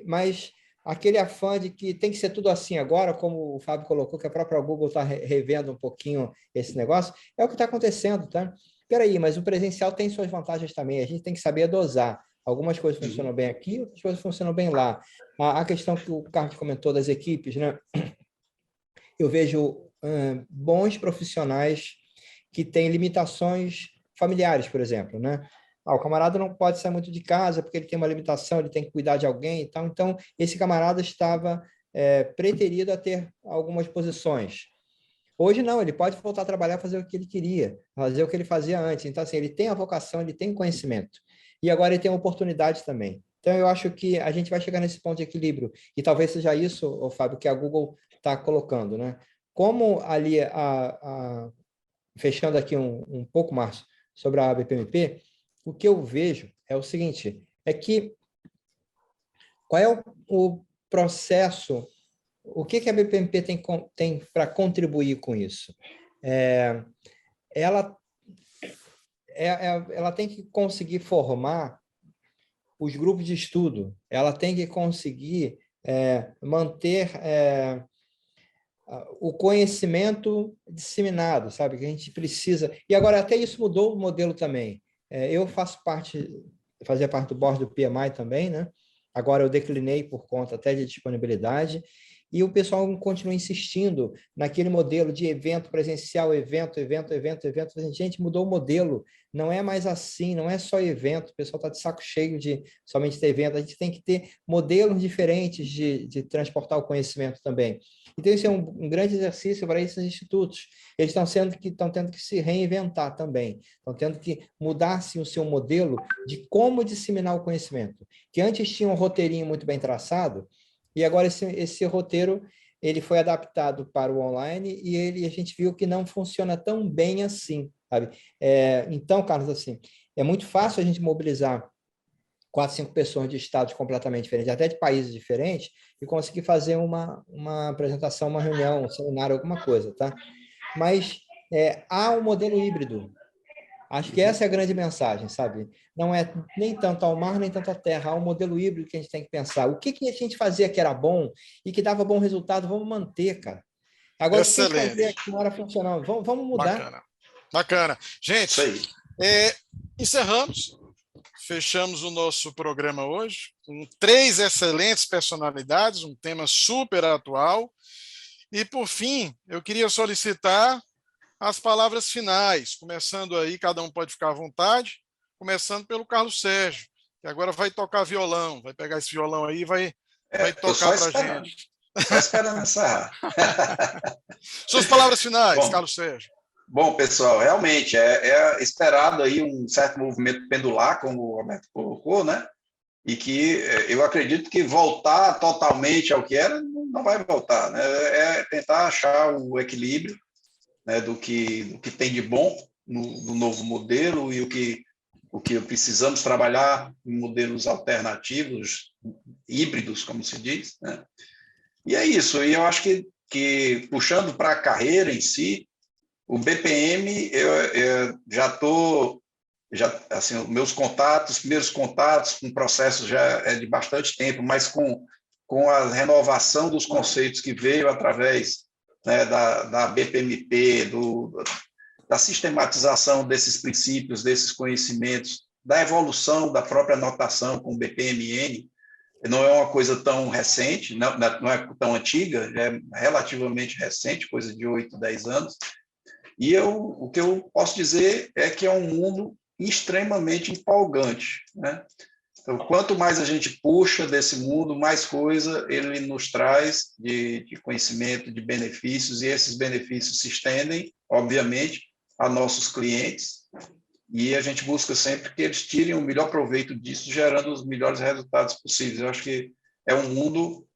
mas aquele afã de que tem que ser tudo assim agora, como o Fábio colocou, que a própria Google está revendo um pouquinho esse negócio, é o que está acontecendo, tá? Peraí, mas o presencial tem suas vantagens também, a gente tem que saber dosar. Algumas coisas funcionam bem aqui, outras coisas funcionam bem lá. A questão que o Carlos comentou das equipes, né? Eu vejo bons profissionais que têm limitações familiares, por exemplo, né? O camarada não pode sair muito de casa porque ele tem uma limitação, ele tem que cuidar de alguém e tal. Então, esse camarada estava preterido a ter algumas posições. Hoje não, ele pode voltar a trabalhar, fazer o que ele queria, fazer o que ele fazia antes. Então, assim, ele tem a vocação, ele tem conhecimento. E agora ele tem oportunidade também. Então, eu acho que a gente vai chegar nesse ponto de equilíbrio. E talvez seja isso, Fábio, que a Google está colocando, né? Como ali, fechando aqui um pouco, Márcio, sobre a BPMP, o que eu vejo é o seguinte, é que qual é o processo, o que a BPMP tem para contribuir com isso? Ela tem que conseguir formar os grupos de estudo, ela tem que conseguir manter o conhecimento disseminado, sabe? Que a gente precisa. E agora até isso mudou o modelo também. Eu fazia parte do board do PMI também, né? Agora eu declinei por conta até de disponibilidade. E o pessoal continua insistindo naquele modelo de evento presencial, evento. Gente, mudou o modelo. Não é mais assim, não é só evento. O pessoal está de saco cheio de somente ter evento. A gente tem que ter modelos diferentes de transportar o conhecimento também. Então, isso é um grande exercício para esses institutos. Eles estão tendo que se reinventar também. Estão tendo que mudar sim, o seu modelo de como disseminar o conhecimento. Que antes tinha um roteirinho muito bem traçado, e agora esse roteiro ele foi adaptado para o online e a gente viu que não funciona tão bem assim, sabe? Então, Carlos, assim, é muito fácil a gente mobilizar 4, 5 pessoas de estados completamente diferentes, até de países diferentes, e conseguir fazer uma apresentação, uma reunião, um seminário, alguma coisa, tá? Mas há um modelo híbrido. Acho que essa é a grande mensagem, sabe? Não é nem tanto ao mar, nem tanto à terra. Há um modelo híbrido que a gente tem que pensar. O que a gente fazia que era bom e que dava bom resultado, vamos manter, cara. Agora, o que a gente fazia que não era funcional, vamos mudar. Bacana. Gente, encerramos. Fechamos o nosso programa hoje com 3 excelentes personalidades, um tema super atual. E, por fim, eu queria solicitar as palavras finais, começando aí, cada um pode ficar à vontade, começando pelo Carlos Sérgio, que agora vai tocar violão, vai pegar esse violão aí e vai tocar para a gente. Só esperando encerrar. Suas palavras finais, Bom, Carlos Sérgio. Bom, pessoal, realmente é esperado aí um certo movimento pendular, como o Roberto colocou, né? E que eu acredito que voltar totalmente ao que era não vai voltar, né? É tentar achar o equilíbrio, né, do que tem de bom no novo modelo e o que precisamos trabalhar em modelos alternativos, híbridos, como se diz, né? E é isso. E eu acho que puxando para a carreira em si, o BPM, eu já estou, assim, meus primeiros contatos com processos já é de bastante tempo, mas com a renovação dos conceitos que veio através, né, da BPMP, da sistematização desses princípios, desses conhecimentos, da evolução da própria notação com o BPMN, não é uma coisa tão recente, não é tão antiga, é relativamente recente, coisa de 8, 10 anos, e o que eu posso dizer é que é um mundo extremamente empolgante, né? Então, quanto mais a gente puxa desse mundo, mais coisa ele nos traz de conhecimento, de benefícios, e esses benefícios se estendem, obviamente, a nossos clientes, e a gente busca sempre que eles tirem o melhor proveito disso, gerando os melhores resultados possíveis. Eu acho que é um mundo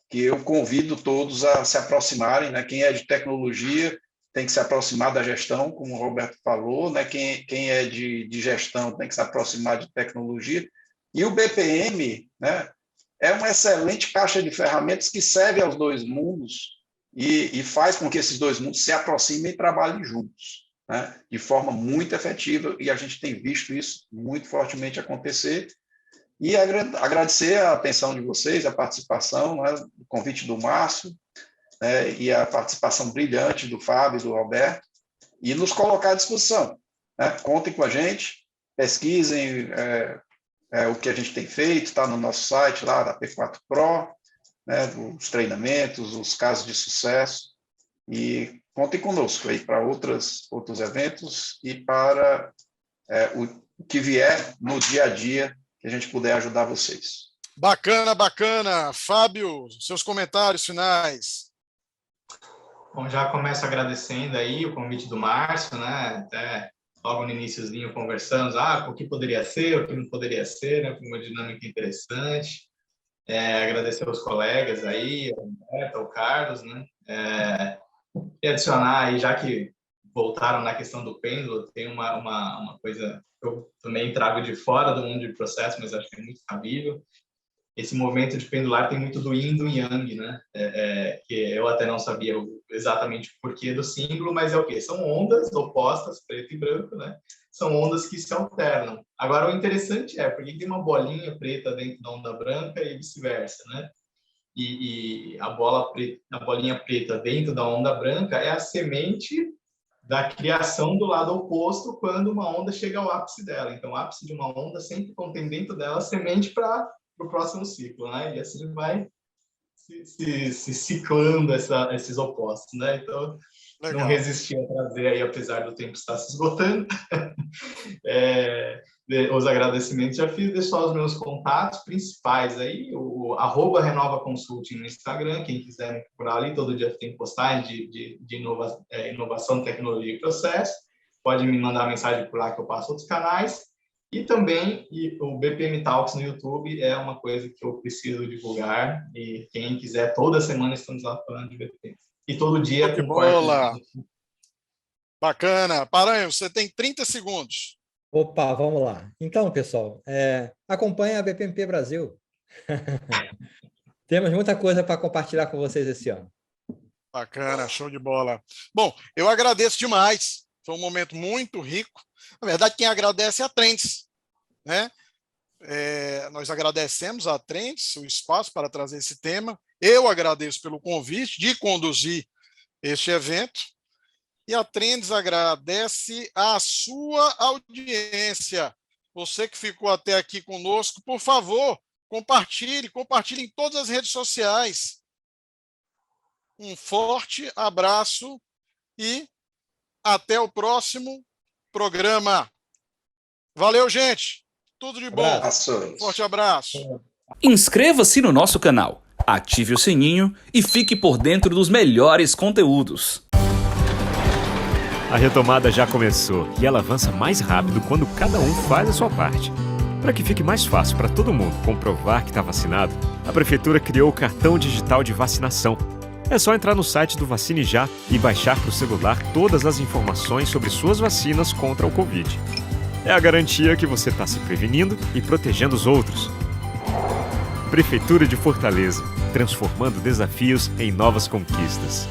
que eu convido todos a se aproximarem, né? Quem é de tecnologia tem que se aproximar da gestão, como o Roberto falou, né? Quem é de gestão tem que se aproximar de tecnologia. E o BPM, né, é uma excelente caixa de ferramentas que serve aos dois mundos e faz com que esses dois mundos se aproximem e trabalhem juntos, né, de forma muito efetiva, e a gente tem visto isso muito fortemente acontecer. E agradecer a atenção de vocês, a participação, né, o convite do Márcio, né, e a participação brilhante do Fábio e do Roberto, e nos colocar à disposição, né? Contem com a gente, pesquisem o que a gente tem feito, está no nosso site lá da P4 Pro, né, os treinamentos, os casos de sucesso, e contem conosco aí para outros eventos e para o que vier no dia a dia que a gente puder ajudar vocês. Bacana. Fábio, seus comentários finais. Bom, já começo agradecendo aí o convite do Márcio, né? Até logo no iniciozinho conversamos, o que poderia ser, o que não poderia ser, né? Uma dinâmica interessante. Agradecer aos colegas aí, ao Humberto, ao Carlos, né? E adicionar aí, já que voltaram na questão do pêndulo, tem uma coisa que eu também trago de fora do mundo de processo, mas acho que é muito cabível. Esse movimento de pendular tem muito do yin e do yang, né? Que eu até não sabia exatamente o porquê do símbolo, mas é o quê? São ondas opostas, preto e branco, né? São ondas que se alternam. Agora, o interessante é porque tem uma bolinha preta dentro da onda branca e vice-versa, né? E a bolinha preta dentro da onda branca é a semente da criação do lado oposto quando uma onda chega ao ápice dela. Então, o ápice de uma onda sempre contém dentro dela semente para o próximo ciclo, né? E assim vai se ciclando esses opostos, né? Então, Legal. não resisti a trazer aí, apesar do tempo estar se esgotando. Os agradecimentos já fiz, deixar os meus contatos principais aí, o @Renova Consulting no Instagram, quem quiser me procurar ali, todo dia tem postagem de inovação, tecnologia e processo, pode me mandar mensagem por lá que eu passo outros canais, e também o BPM Talks no YouTube é uma coisa que eu preciso divulgar, e quem quiser, toda semana estamos lá falando de BPM. E todo dia... Que bola! Bacana. Paranhos, você tem 30 segundos. Opa, vamos lá. Então, pessoal, acompanha a BPMP Brasil. Temos muita coisa para compartilhar com vocês esse ano. Bacana, show de bola. Bom, eu agradeço demais. Foi um momento muito rico. Na verdade, quem agradece é a Trends, né? Nós agradecemos a Trends o espaço para trazer esse tema. Eu agradeço pelo convite de conduzir este evento. E a Trends agradece a sua audiência. Você que ficou até aqui conosco, por favor, compartilhe em todas as redes sociais. Um forte abraço e até o próximo programa. Valeu, gente. Tudo de bom. Forte abraço. Inscreva-se no nosso canal, ative o sininho e fique por dentro dos melhores conteúdos. A retomada já começou e ela avança mais rápido quando cada um faz a sua parte. Para que fique mais fácil para todo mundo comprovar que está vacinado, a Prefeitura criou o cartão digital de vacinação. É só entrar no site do Vacine Já e baixar para o celular todas as informações sobre suas vacinas contra o Covid. É a garantia que você está se prevenindo e protegendo os outros. Prefeitura de Fortaleza, transformando desafios em novas conquistas.